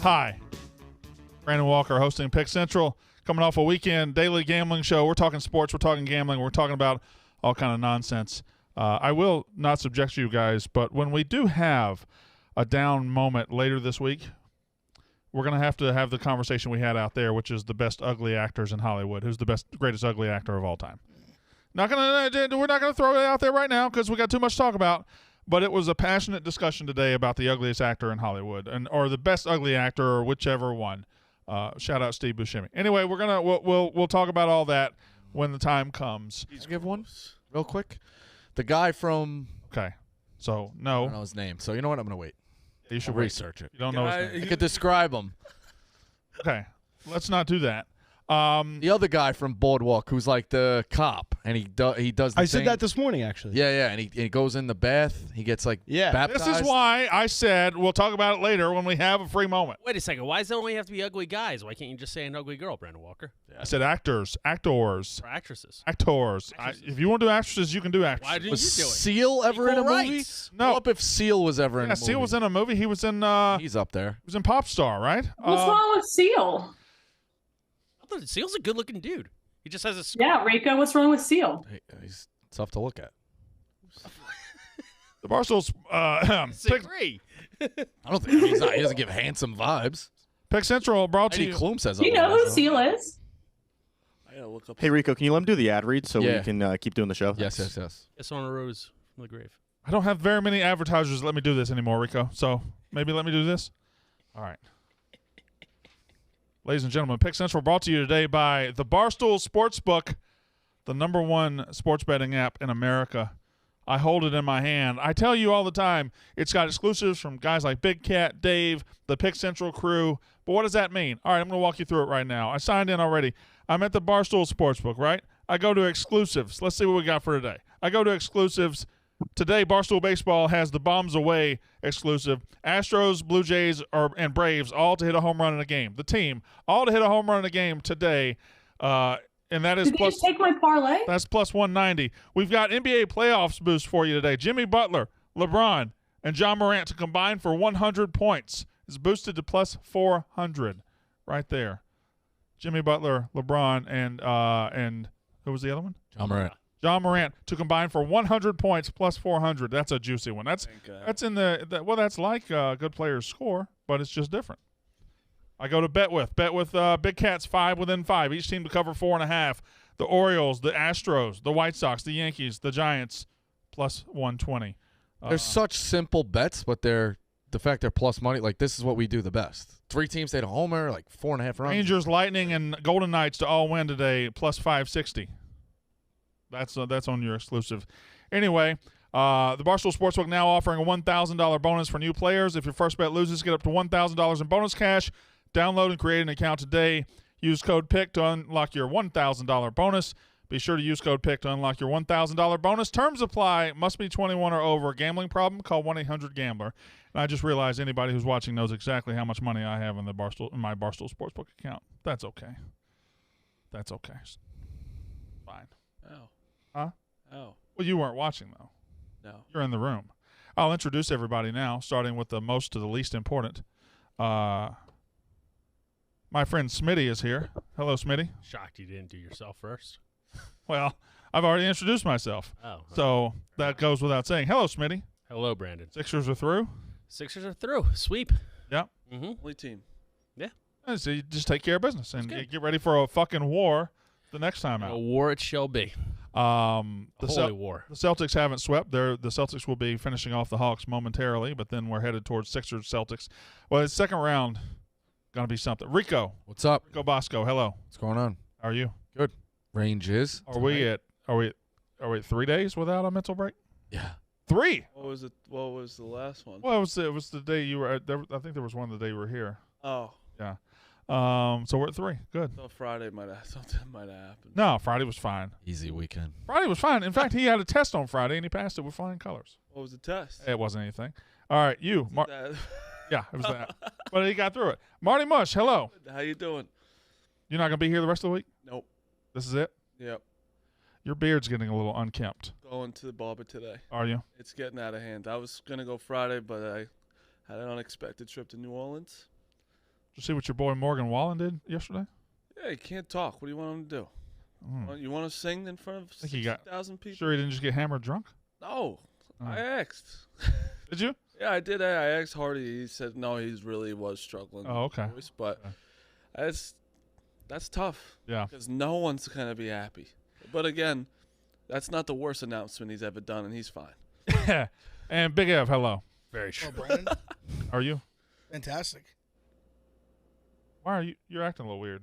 Hi. Brandon Walker hosting Pick Central, coming off a weekend daily gambling show. We're talking sports, we're talking gambling, we're talking about all kind of nonsense. I will not subject you guys, but when we do have a down moment later this week, we're going to have the conversation we had out there, which is the best ugly actors in Hollywood. Who's the greatest ugly actor of all time? We're not going to throw it out there right now because we got too much to talk about. But it was a passionate discussion today about the ugliest actor in Hollywood, or the best ugly actor, or whichever one. Shout out Steve Buscemi. Anyway, we'll talk about all that when the time comes. Can I give one real quick? The guy from. Okay, so no. I don't know his name. So you know what? I'm gonna wait. You should research it. You don't know his name. I could describe him. Okay, let's not do that. The other guy from Boardwalk, who's like the cop, and he does. The I said that this morning, actually. Yeah, and he goes in the bath. He gets baptized. This is why I said we'll talk about it later when we have a free moment. Wait a second. Why does it only have to be ugly guys? Why can't you just say an ugly girl, Brandon Walker? I said actors, actors, or actresses. If you want to do actresses, you can do actresses. Why didn't Was you do it? Seal ever in a movie? No. Pull up if Seal was ever in a movie. Seal was in a movie. He was in. He's up there. He was in Pop Star, right? What's wrong with Seal? Seal's a good-looking dude. He just has a Yeah, Rico, what's wrong with Seal? He's tough to look at. The Barstool's Disagree. I don't think he doesn't give handsome vibes. Pick Central brought to Heidi you. Klum says. Do you know who Seal is? I gotta look up. Hey, Rico, can you let him do the ad read so Yeah. we can keep doing the show? Yes. It's on a rose from the grave. I don't have very many advertisers that let me do this anymore, Rico. So maybe let me do this. All right. Ladies and gentlemen, Pick Central brought to you today by the Barstool Sportsbook, the #1 sports betting app in America. I hold it in my hand. I tell you all the time, it's got exclusives from guys like Big Cat, Dave, the Pick Central crew. But what does that mean? All right, I'm going to walk you through it right now. I signed in already. I'm at the Barstool Sportsbook, right? I go to exclusives. Let's see what we got for today. I go to exclusives. Today, Barstool Baseball has the Bombs Away exclusive. Astros, Blue Jays, and Braves all to hit a home run in a game. The team all to hit a home run in a game today, and that is Did you just take my parlay? That's plus 190. We've got NBA playoffs boost for you today. Jimmy Butler, LeBron, and John Morant to combine for 100 points is boosted to plus 400 right there. Jimmy Butler, LeBron, and who was the other one? John Morant. John Morant to combine for 100 points plus 400. That's a juicy one. That's in that's like good players score, but it's just different. I go to bet with Big Cats 5 within 5. Each team to cover 4.5. The Orioles, the Astros, the White Sox, the Yankees, the Giants, plus 120. They're such simple bets, but the fact they're plus money, like this is what we do the best. 3 teams hit a homer, like 4.5 runs. Rangers, Lightning, and Golden Knights to all win today, plus 560. That's on your exclusive. Anyway, the Barstool Sportsbook now offering a $1,000 bonus for new players. If your first bet loses, get up to $1,000 in bonus cash. Download and create an account today. Use code PICK to unlock your $1,000 bonus. Be sure to use code PICK to unlock your $1,000 bonus. Terms apply. Must be 21 or over. Gambling problem? Call 1-800-GAMBLER. And I just realized anybody who's watching knows exactly how much money I have in my Barstool Sportsbook account. That's okay. That's okay. Fine. Oh. Huh? Oh. Well, you weren't watching, though. No. You're in the room. I'll introduce everybody now, starting with the most to the least important. My friend Smitty is here. Hello, Smitty. Shocked you didn't do yourself first. Well, I've already introduced myself. Oh. So that goes without saying. Hello, Smitty. Hello, Brandon. Sixers are through? Sixers are through. Sweep. Yep. Mm-hmm. Only team. So you just take care of business and get ready for a fucking war the next time out. A war it shall be. The holy war. The Celtics haven't swept. The Celtics will be finishing off the Hawks momentarily, but then we're headed towards Sixers-Celtics. Well, the second round going to be something. Rico. What's up? Rico Bosco, hello. What's going on? How are you? Good. Range is. Are we at 3 days without a mental break? Yeah. 3. What was it? What was the last one? Well, it was the day you were there. I think there was one the day you were here. Oh. Yeah. So we're at 3. Good. So Friday something might have happened. No, Friday was fine. Easy weekend. Friday was fine. In fact, he had a test on Friday and he passed it with flying colors. What was the test? It wasn't anything. All right, you. Yeah, it was that. But he got through it. Marty Mush, hello. How you doing? You're not gonna be here the rest of the week? Nope. This is it? Yep. Your beard's getting a little unkempt. Going to the barber today. Are you? It's getting out of hand. I was gonna go Friday, but I had an unexpected trip to New Orleans. you see what your boy Morgan Wallen did yesterday? Yeah, he can't talk. What do you want him to do? You want to sing in front of think he got- 60,000 people? Sure, he didn't just get hammered drunk. No, Oh. I asked. Did you? Yeah, I did. I asked Hardy. He said no. He really was struggling. Oh, okay. with his voice, but Okay. that's tough. Yeah. Because no one's gonna be happy. But again, that's not the worst announcement he's ever done, and he's fine. And Big Ev, hello. Very Oh, true. Brandon, Are you? fantastic. Why are you? You're acting a little weird.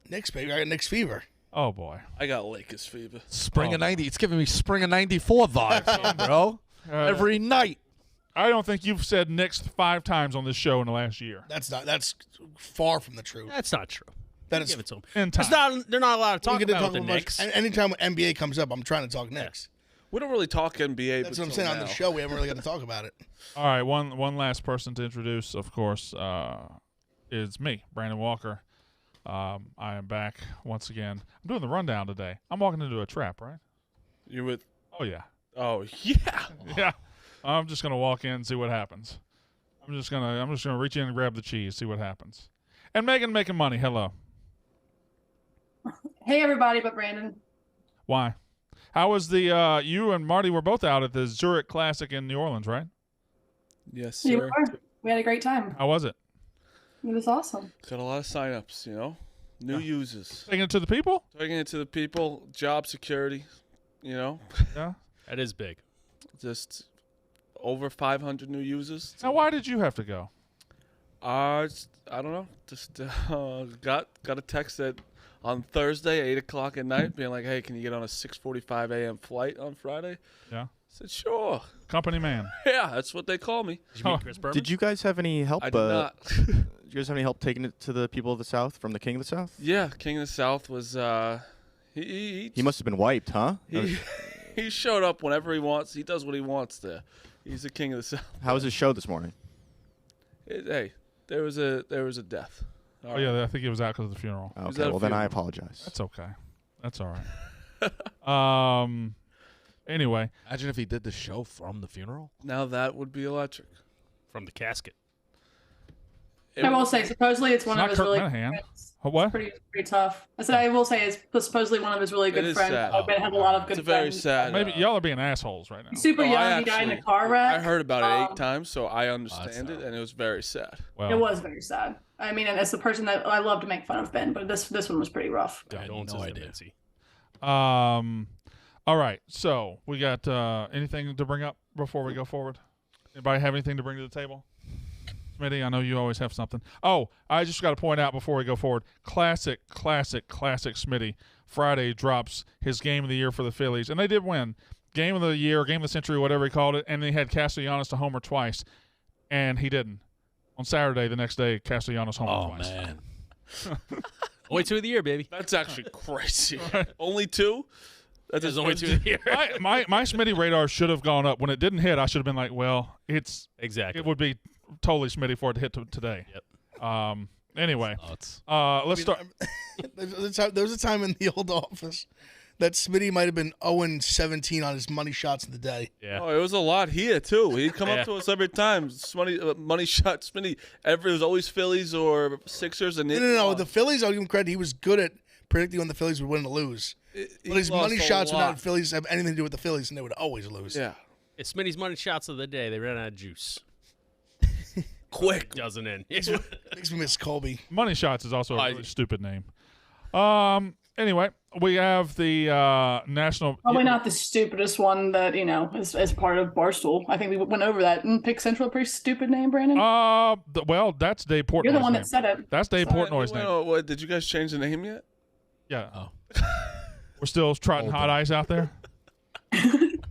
Knicks, baby. I got Knicks fever. Oh boy. I got Lakers fever. Spring Oh. of 90. It's giving me spring of 94 vibes, bro. Every night. I don't think you've said Knicks 5 times on this show in the last year. That's far from the truth. That's not true. That is. Give it to them. In time. They're not allowed to we talk get to about talk the about- Knicks. Anytime NBA comes up, I'm trying to talk Knicks. We don't really talk NBA. That's but what I'm till saying on the now. show. We haven't really got to talk about it. All right, one last person to introduce, of course, is me, Brandon Walker. I am back once again. I'm doing the rundown today. I'm walking into a trap, right? You with? Oh yeah, Oh yeah. yeah. I'm just gonna walk in and see what happens. I'm just gonna reach in and grab the cheese, see what happens. And Megan making money. Hello. Hey, everybody, but Brandon. Why? How was the? You and Marty were both out at the Zurich Classic in New Orleans, right? Yes, You sir. were. We had a great time. How was it? It was awesome. Got a lot of signups. New users. Taking it to the people? Taking it to the people. Job security. Yeah. That is big. Just over 500 new users. Now, why did you have to go? I don't know. Just got a text that on Thursday, 8 o'clock at night, being like, "Hey, can you get on a 6:45 a.m. flight on Friday?" Yeah. I said, "Sure." Company man. Yeah, that's what they call me. Did you meet Chris Berman? Did you guys have any help? I did not. Did you guys have any help taking it to the people of the South from the King of the South? Yeah, King of the South was he He must have been wiped, huh? he showed up whenever he wants. He does what he wants there. He's the King of the South. How was his show this morning? Hey, there was a death. Oh yeah, I think he was out because of the funeral. was Okay, at a well then I funeral. apologize. That's okay. That's all right. Anyway, Imagine if he did the show from the funeral. Now that would be electric. From the casket. I will say, supposedly it's one It's of not his Kirk really Minahan. good friends. What? Pretty tough. I said I will say it's supposedly one of his really good is friends. sad. I've been had a lot of good It's a very friends. sad. Maybe y'all are being assholes right now. He's super Oh, young. He died in a car wreck. I heard about it Um, 8 times, so I understand it, sad. and it was very sad. Well, It was very sad. I mean, and it's the person that I love to make fun of Ben, but this one was pretty rough. I had Condolences no to idea. Vinci. All right. So we got anything to bring up before we go forward? Anybody have anything to bring to the table? Smitty, I know you always have something. Oh, I just got to point out before we go forward, classic Smitty. Friday drops his game of the year for the Phillies, and they did win. Game of the year, game of the century, whatever he called it, and they had Castellanos to homer twice, and he didn't. On Saturday, the next day, Castellanos homered Oh, twice. man. Only 2 of the year, baby. That's actually crazy. Only 2? There's only 2 of the year. my Smitty radar should have gone up. When it didn't hit, I should have been like, well, Exactly. it would be totally Smitty for it to hit today. Yep. Anyway, Nuts. let's start. There was a time in the old office that Smitty might have been 0-17 on his money shots of the day. Yeah. Oh, it was a lot here too. He'd come Yeah. up to us every time. Money shot, Smitty. It was always Phillies or Sixers, and No. The Phillies, I'll give him credit. He was good at predicting when the Phillies would win or lose. But his money shots would not Phillies have anything to do with the Phillies, and they would always lose. Yeah, It's Smitty's money shots of the day. They ran out of juice. quick. Doesn't in. Makes me miss Colby. Money Shots is also a I- really stupid name. Anyway, we have the national. Probably not the stupidest one that is part of Barstool. I think we went over that. And Pick Central, a pretty stupid name, Brandon. Well, that's Dave Portnoy's You're the one name. that said it. That's Dave Portnoy's name. What, did you guys change the name yet? Yeah. Oh. We're still trotting hot ice out there.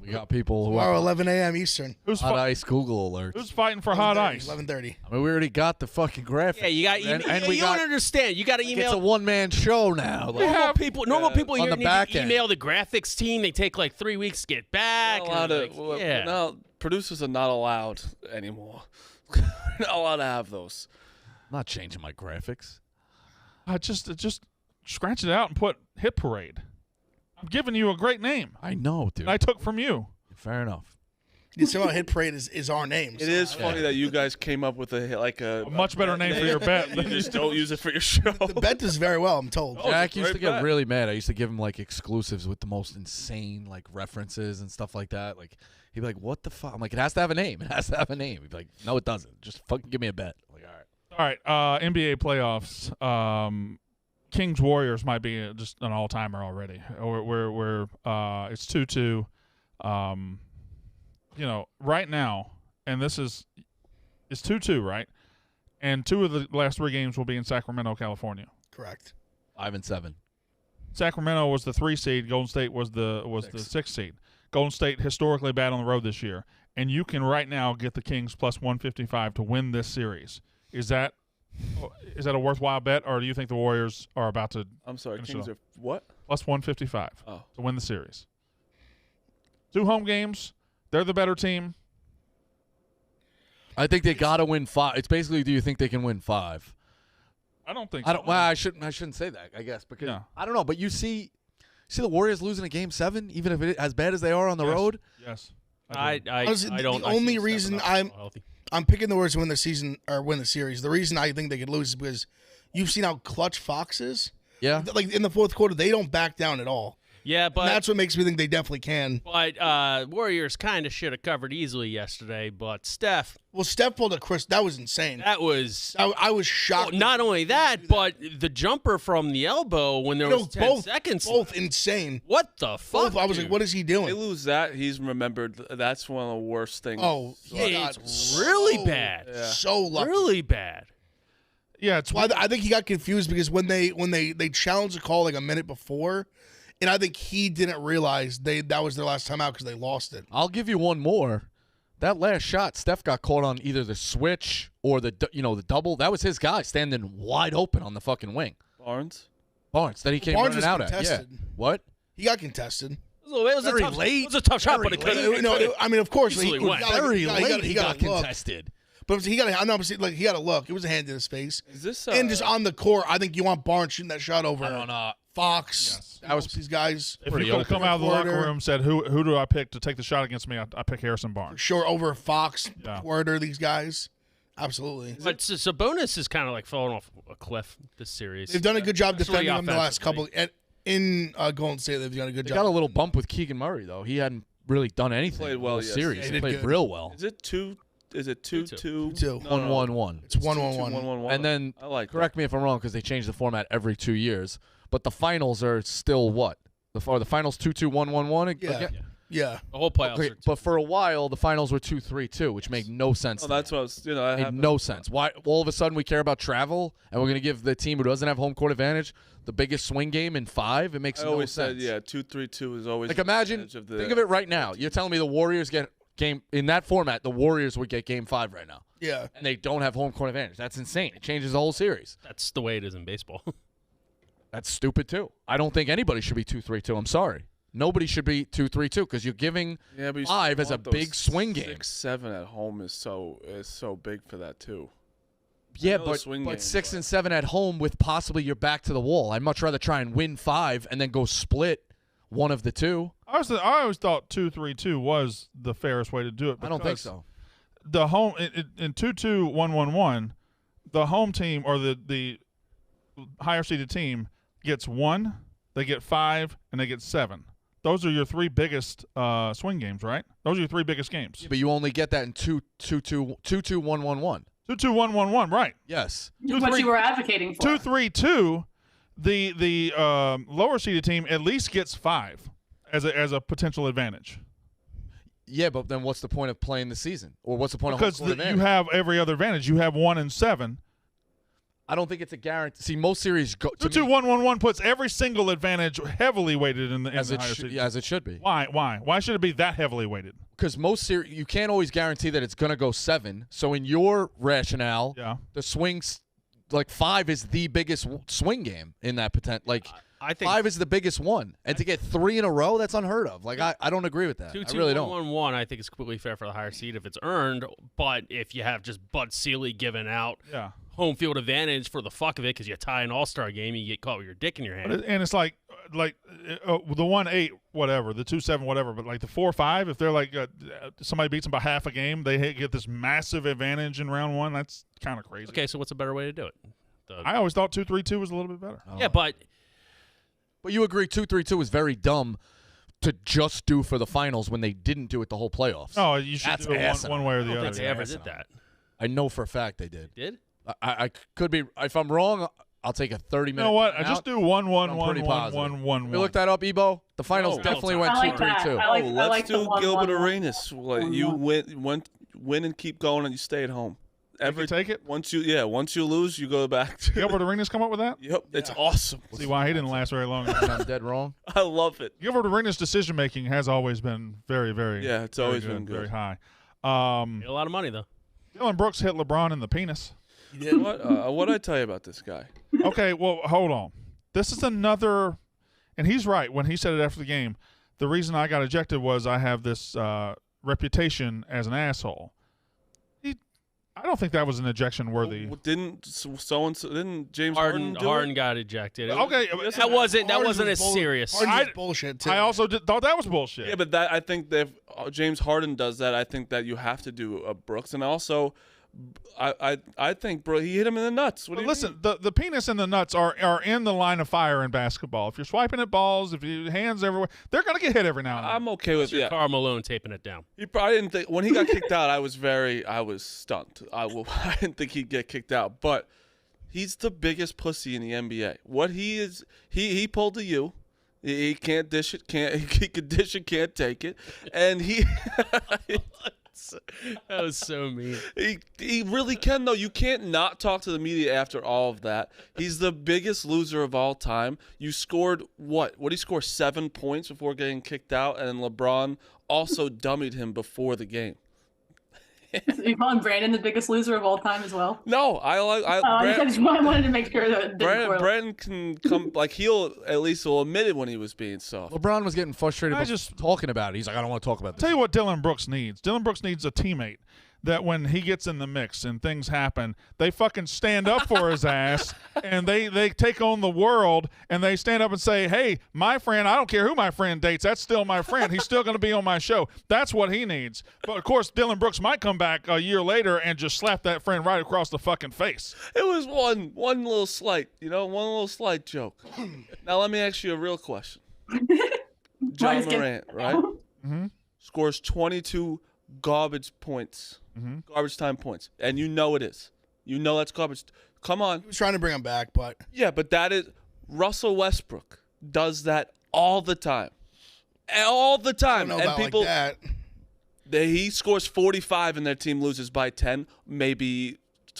We got people who Tomorrow, are 11 a.m. Eastern. Who's hot fi- ice Google alerts. who's fighting for hot ice? 11:30. I mean, we already got the fucking graphic. Yeah, you got. and we you got. don't understand. You got to It's email. a one-man show now. Like, Normal people on here the need back to end. email the graphics team. They take like 3 weeks to get back. Not allowed and, to, like, yeah. now, producers are not allowed anymore. We're not allowed to have those. I'm not changing my graphics. Just scratch it out and put Hit Parade. I'm giving you a great name I know, dude. that I took from you. Fair enough. The somehow hit parade is our name. It is funny that you guys came up with a much better name for your bet. You just don't use it for your show. The bet does very well, I'm told. Jack used to get bet. really mad. I used to give him like exclusives with the most insane like references and stuff like that. Like he'd be like, "What the fuck?" I'm like, "It has to have a name. It has to have a name." He'd be like, "No, it doesn't. Just fucking give me a bet." I'm like, all right. All right, NBA playoffs. Kings Warriors might be just an all timer already. We're it's 2-2. Right now, and it's 2-2, right? And 2 of the last 3 games will be in Sacramento, California. Correct. 5-7. Sacramento was the 3 seed. Golden State was the 6 seed. Golden State historically bad on the road this year, and you can right now get the Kings plus 155 to win this series. Is that a worthwhile bet, or do you think the Warriors are about to? I'm sorry, finish Kings it are what? plus 155 Oh. to win the series. 2 home games. They're the better team. I think they got to win 5. It's basically, do you think they can win 5? I don't think. I so. don't. Well, I shouldn't say that. I guess because I don't know. But you see the Warriors losing a game 7, even if it as bad as they are on the road. Yes. I Honestly, don't. the I see only Steph reason not I'm healthy. picking the Warriors to win the season or win the series. The reason I think they could lose is because you've seen how clutch Fox is. Yeah. Like in the fourth quarter, they don't back down at all. Yeah, And but that's what makes me think they definitely can. But Warriors kind of should have covered easily yesterday. But Steph, Well, Steph pulled a Chris. That was insane. that was I was shocked. well, not only that, but the jumper from the elbow when there was 10 seconds. Both left. insane. What the fuck? Both. I was dude? like, what is he They doing? lose that, he's remembered. That's one of the worst things. Oh, Yeah, God. it's really bad. So lucky. Really bad. Yeah, it's Well, I think he got confused because when they challenged the call like a minute before, and I think he didn't realize that was their last time out because they lost it. I'll give you one more. That last shot, Steph got caught on either the switch or the double. That was his guy standing wide open on the fucking wing. Barnes. Barnes that he came Barnes running was out at. Yeah. contested. What? He got contested. It was Very a tough, late. It was a tough shot, Very but it could late. have. I mean, of course, Easily he went. got Very like, late. He got look. contested. But he got. I know. Like he got a look. It was a hand in his face. Is this And just on the court, I think you want Barnes shooting that shot over. I don't know. Fox. Yes. That was these guys. if pretty you could have open. come out of the locker Quarter. room and said, "Who do I pick to take the shot against me?" I pick Harrison Barnes. Sure, over Fox, Yeah. Porter, these guys. Absolutely. But Sabonis is kind of like falling off a cliff this series. They've done a good job Especially defending him the last couple. offensively. In Golden State, they've done a good They job. got a little bump with Keegan Murray though. He hadn't really done anything Played in the well, whole yes. series. Yeah, he he did played good. real well. Is it 2? Is it 2-2? 2-2. 1-1-1. It's 1-1-1. 1-1-1. And then I like correct me if I'm wrong because they change the format every 2 years. But the finals are still what? The finals 2-2, 1-1-1. Yeah. again? Yeah. The whole playoffs. Okay, are but for a while the finals were 2-3-2, which made no sense. Oh, to me. that's what I was. That Made happened. no sense. Why all of a sudden we care about travel and we're going to give the team who doesn't have home court advantage the biggest swing game in 5? It makes I no always sense. said 2-3-2 is always Like the imagine, advantage of think of it right now. You're telling me the Warriors get game in that format. The Warriors would get game 5 right now, Yeah. and they don't have home court advantage. That's insane. It changes the whole series. That's the way it is in baseball. That's stupid too. I don't think anybody should be 2-3-2. I'm sorry. Nobody should be 2-3-2 because you're giving but you 5 as a want those big swing game. 6-7 at home is so big for that too. Yeah, know the swing but game, 6 but- and 7 at home with possibly your back to the wall. I'd much rather try and win 5 and then go split one of the 2. I always thought 2-3-2 was the fairest way to do it. I don't think because so. The home in 2-2, 1-1-1, the home team or the higher seeded team gets 1, they get 5, and they get 7. Those are your 3 biggest swing games, right? Those are your 3 biggest games. Yeah, but you only get that in 2-2-1-1-1. 2-2, 1-1-1, right? Yes. What you were advocating for. 2-3-2, the lower seeded team at least gets 5 as a potential advantage. Yeah, but then what's the point of playing the season? Or what's the point Because of home court you advantage? have every other advantage. You have 1 and 7. I don't think it's a guarantee. See, most series go to 2-2, me, 1-1-1 puts every single advantage heavily weighted in the as it higher should, seed. as it should be. Why? Why should it be that heavily weighted? Because most series, you can't always guarantee that it's going to go 7. So in your rationale, Yeah. the swings, like 5 is the biggest swing game in that potential. Like I think 5 is the biggest one, and to get 3 in a row, that's unheard of. Like I don't agree with that. 2-2, I really don't. 1-1-1, I think is completely fair for the higher seed if it's earned. But if you have just Bud Seeley giving out Yeah. home field advantage for the fuck of it because you tie an all-star game, you get caught with your dick in your hand. And it's like like the 1-8 whatever, the 2-7 whatever, but like the 4-5, if they're like somebody beats them by half a game, they get this massive advantage in round one. That's kind of crazy. Okay, so what's a better way to do it? I always thought 2-3-2 was a little bit better. Yeah, but you agree 2-3-2 is very dumb to just do for the finals when they didn't do it the whole playoffs. No, you should That's do it asinine. one way or I the don't other. think they ever did that. I know for a fact they did. Did? I could be if I'm wrong. I'll take a 30-minute. You know what? I timeout. just do 1-1-1-1-1-1-1. I'm pretty positive. You looked that up, Ebo? The finals No. definitely I went like that. 2-3-2. I like let's the do 1-1-1. Gilbert Arenas. Like, you win and keep going, and you stay at home. Ever take it? Once you lose, you go back to. Gilbert Arenas come up with that? Yep, it's awesome. See why he didn't last very long. And I'm dead wrong. I love it. Gilbert Arenas' decision making has always been very, very Yeah, it's very always been good. very high. Made a lot of money though. Dylan Brooks hit LeBron in the penis. What I tell you about this guy? Okay, well, hold on. This is another, and he's right when he said it after the game. The reason I got ejected was I have this reputation as an asshole. I don't think that was an ejection worthy. Didn't James Harden do Harden it? got ejected. Okay, that wasn't Harden's as bull- serious. Harden's bullshit too. I also thought that was bullshit. Yeah, but that I think that if James Harden does that, I think that you have to do a Brooks, and also, I think he hit him in the nuts. What do But you listen, mean? the penis and the nuts are in the line of fire in basketball. If you're swiping at balls, if you hands everywhere, they're gonna get hit every now and then. I'm okay with Karl Malone taping it down. He probably didn't think when he got kicked out. I was stunned. I didn't think he'd get kicked out, but he's the biggest pussy in the NBA. What he is, he pulled a U. He can't dish it. He can dish it, can't take it, and he. That was so mean. He really can, though. You can't not talk to the media after all of that. He's the biggest loser of all time. You scored what? What did he score? 7 points before getting kicked out, and LeBron also dummied him before the game. You calling Brandon the biggest loser of all time as well? No, I wanted to make sure that it didn't correlate. Brandon can come like he'll admit it when he was being soft. LeBron was getting frustrated I about just- talking about it. He's like, I don't want to talk about this. Tell you what Dylan Brooks needs. Dylan Brooks needs a teammate that when he gets in the mix and things happen, they fucking stand up for his ass and they take on the world and they stand up and say, hey, my friend, I don't care who my friend dates, that's still my friend. He's still going to be on my show. That's what he needs. But, of course, Dylan Brooks might come back a year later and just slap that friend right across the fucking face. It was one little slight, one little slight joke. Now let me ask you a real question. John Just get- Morant, right? Mm-hmm. Scores 22 garbage points, garbage time points, and you know it is. You know that's garbage. Come on. He was trying to bring him back, but Yeah, but that is Russell Westbrook does that all the time. All the I time. don't know And about people like that. he scores 45 and their team loses by 10, maybe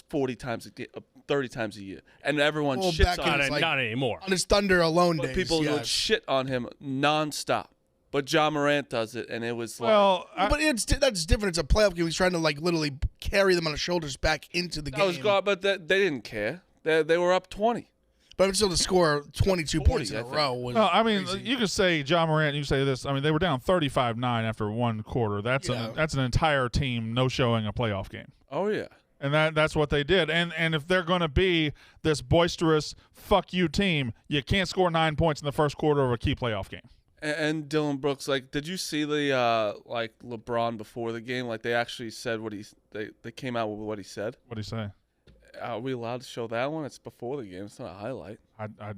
40 times a game, 30 times a year. And everyone Well, shits back on in him. his, like, Not anymore. On his Thunder alone But days, people would yes. shit on him nonstop. But John Morant does it, and it was like Well, But that's different. It's a playoff game. He's trying to like literally carry them on his shoulders back into the that game. was but they didn't care. They were up 20. But still to score 22 points in a 40, I row was no, I mean, crazy. you could say John Morant. You could say this. I mean, they were down 35-9 after one quarter. That's an entire team no showing a playoff game. Oh yeah. And that's what they did. And if they're going to be this boisterous fuck you team, you can't score 9 points in the first quarter of a key playoff game. And Dylan Brooks, like, did you see the like LeBron before the game? Like, they actually said what they came out with what he said. What do you say? Are we allowed to show that one? It's before the game. It's not a highlight. That's a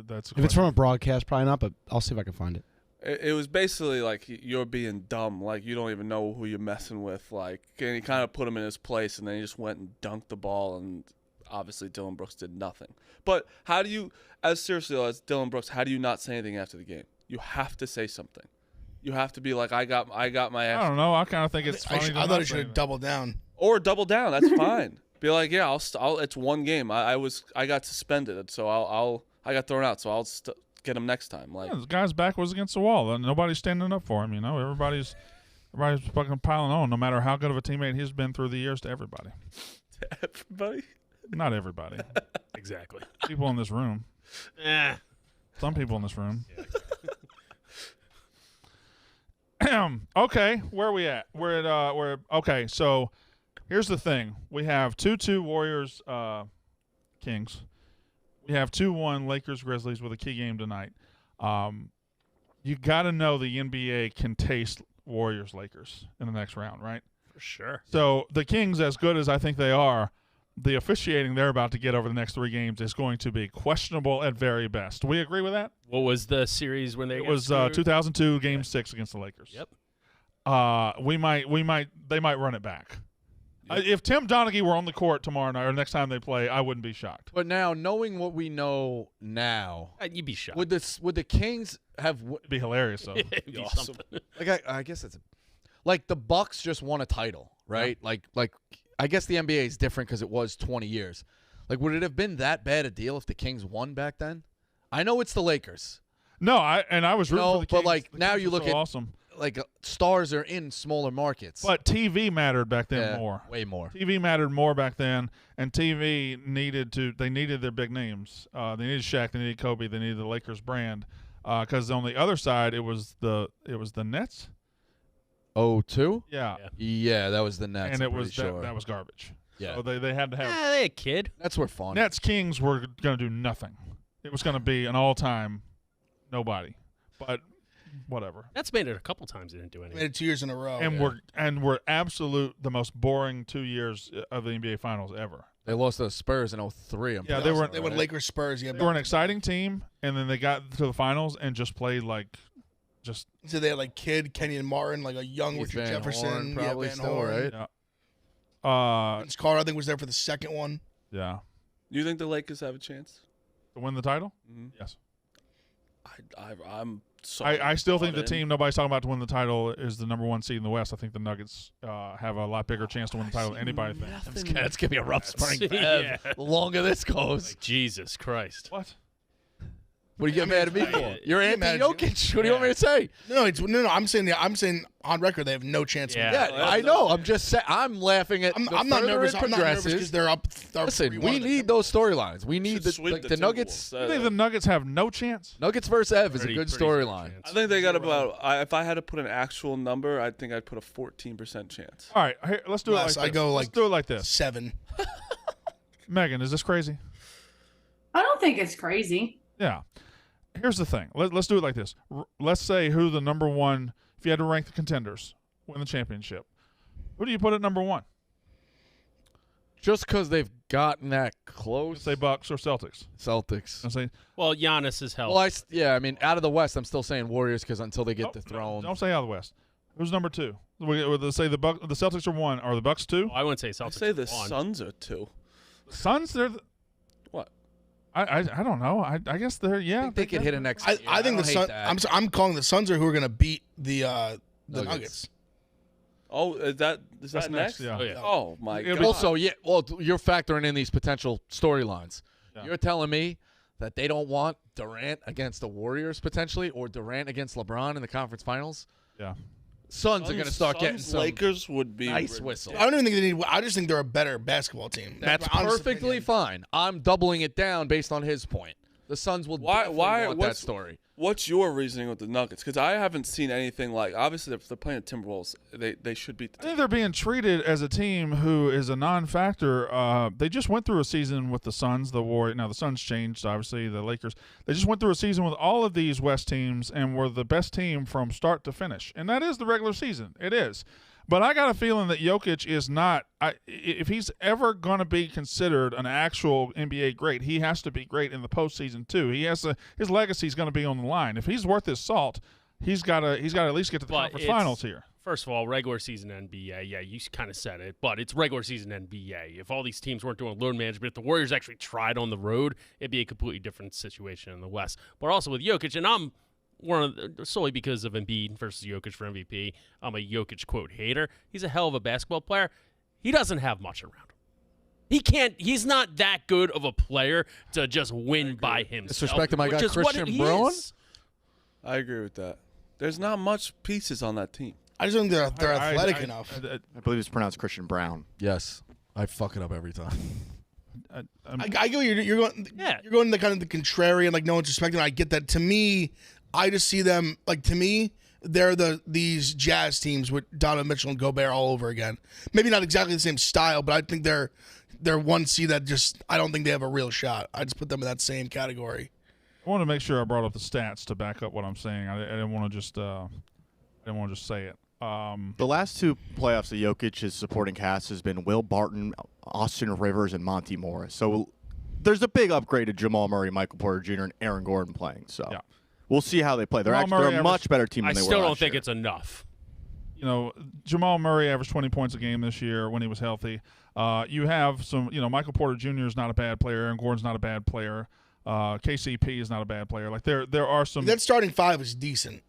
If it's question. from a broadcast, probably not, but I'll see if I can find it. It was basically like you're being dumb. Like, you don't even know who you're messing with. Like, and he kind of put him in his place, and then he just went and dunked the ball, and obviously Dylan Brooks did nothing. But how do you, as seriously as Dylan Brooks, how do you not say anything after the game? You have to say something. You have to be like, I got my ass. I don't know. I kind of think it's funny. I thought he should have doubled down. Or double down. That's fine. Be like, yeah, I'll. It's one game. I got suspended, so I got thrown out. So I'll get him next time. Like, this guy's back was against the wall, and nobody's standing up for him. You know, everybody's fucking piling on. No matter how good of a teammate he's been through the years to everybody. everybody. Not everybody. Exactly. People in this room. Eh. Some people in this room. Okay, where are we at? We're okay. So here's the thing: we have 2-2 Warriors, Kings. We have 2-1 Lakers Grizzlies with a key game tonight. You got to know the NBA can taste Warriors-Lakers in the next round, right? For sure. So the Kings, as good as I think they are, the officiating they're about to get over the next 3 games is going to be questionable at very best. We agree with that? What was the series when they It got was screwed? 2002 Game 6 against the Lakers. Yep. They might run it back. If Tim Donaghy were on the court tomorrow night or next time they play, I wouldn't be shocked. But now, knowing what we know now, You'd be shocked. would the Kings have It'd be hilarious, though. It'd be awesome. something. like I guess it's like the Bucks just won a title, right? Like I guess the NBA is different because it was 20 years. Like, would it have been that bad a deal if the Kings won back then? I know it's the Lakers. No, I was rooting No, for the but, Kings. like, The now Kings you were look so at- awesome. Like stars are in smaller markets. But TV mattered back then Yeah, more. way more. TV mattered more back then, and TV needed their big names. They needed Shaq, they needed Kobe, they needed the Lakers brand. Because on the other side, it was the Nets. 02? Yeah, Yeah, that was the Nets. and I'm it was pretty sure. that was garbage. Yeah. So they had to have They a kid. Nets were fun. Nets Kings were going to do nothing. It was going to be an all-time nobody. But whatever. That's made it a couple times. They didn't do anything. Made it 2 years in a row. And we're the most boring 2 years of the NBA Finals ever. They lost to the Spurs in 03. Yeah, they were. They went Lakers Spurs. Yeah, They were an exciting team, and then they got to the finals and just played just. So they had like Kidd, Kenyon Martin, like a young Keith Richard Van Jefferson, Horn probably Van still, Horn. right? Vince Carter, I think, was there for the second one. Yeah. You think the Lakers have a chance? To win the title? Mm-hmm. Yes. I'm. I still think the bought in. team nobody's talking about to win the title is the number 1 seed in the West. I think the Nuggets have a lot bigger chance to win the title than anybody thinks. That's going to be a rough spring. Yeah. The longer this goes. Like, Jesus Christ. What? What are you getting mad at me for? You're I'm mad anti at Jokic. What do you want me to say? No. I'm saying on record they have no chance. Yeah. Of winning. Yeah, I know. I'm just saying. I'm laughing at. I'm the not further nervous. it I'm not nervous progresses. because they're up. Listen, 3-1 we at the need those storylines. We need Should sweep the Nuggets. Timberwolves. You think the Nuggets have no chance? Nuggets versus Ev is a Pretty- good pretty zero storyline. chance. I think they got about. If I had to put an actual number, I think I'd put a 14% chance. All right, here, let's do it like Less, this. I go Let's like do it like this. 7. Megan, is this crazy? I don't think it's crazy. Yeah. Here's the thing. Let's do it like this. Let's say who the number 1, if you had to rank the contenders, win the championship. Who do you put at number 1? Just because they've gotten that close. Say Bucks or Celtics. Celtics. I say Well, Giannis is held. Well, I mean, out of the West, I'm still saying Warriors because until they get the throne. Don't say out of the West. Who's number 2? Let's say the Celtics are 1. Are the Bucks 2? I wouldn't say Celtics. I say the won. Suns are 2. Suns, they're. What? I don't know. I guess they're I think they could hit a next. I year. think the don't hate Suns. that. I'm calling the Suns are who are going to beat the Nuggets. Oh, is that That's next? next, yeah. Oh, yeah. Oh my It'll god. be- Also, yeah. Well, you're factoring in these potential storylines. Yeah. You're telling me that they don't want Durant against the Warriors potentially, or Durant against LeBron in the conference finals. Yeah. Suns are going to start getting some Lakers would be nice whistle. I don't even think they need. I just think they're a better basketball team. That's my honest perfectly opinion. fine. I'm doubling it down based on his point. The Suns will definitely want that story. What's your reasoning with the Nuggets? Because I haven't seen anything like. Obviously, if they're playing the Timberwolves, they should beat I the think they're being treated as a team who is a non-factor. They just went through a season with the Suns, the Warriors. Now the Suns changed, obviously. The Lakers. They just went through a season with all of these West teams and were the best team from start to finish. And that is the regular season. It is. But I got a feeling that Jokic is not. If he's ever going to be considered an actual NBA great, he has to be great in the postseason too. His legacy is going to be on the line. If he's worth his salt, he's got to at least get to the But conference it's- finals here. First of all, regular season NBA. Yeah, you kind of said it, but it's regular season NBA. If all these teams weren't doing load management, if the Warriors actually tried on the road, it'd be a completely different situation in the West. But also with Jokic, and I'm solely because of Embiid versus Jokic for MVP. I'm a Jokic quote hater. He's a hell of a basketball player. He doesn't have much around him. He can't. He's not that good of a player to just win by himself. Disrespecting my guy which is what Christian he Braun? is. I agree with that. There's not much pieces on that team. I just don't think they're athletic enough. I believe it's pronounced Christian Brown. Yes, I fuck it up every time. I get what you're going. Yeah. You're going the kind of the contrarian, like no one's respecting. I get that. To me, I just see them like to me, they're these Jazz teams with Donovan Mitchell and Gobert all over again. Maybe not exactly the same style, but I think they're one seed that just I don't think they have a real shot. I just put them in that same category. I want to make sure I brought up the stats to back up what I'm saying. I didn't want to just say it. The last two playoffs of Jokic's supporting cast has been Will Barton, Austin Rivers, and Monty Morris. So there's a big upgrade to Jamal Murray, Michael Porter Jr., and Aaron Gordon playing. So yeah. We'll see how they play. They're a much better team than they were I still don't last think year. it's enough. You know, Jamal Murray averaged 20 points a game this year when he was healthy. You have some, Michael Porter Jr. is not a bad player. And Gordon's not a bad player. KCP is not a bad player. Like there are some. That starting five is decent.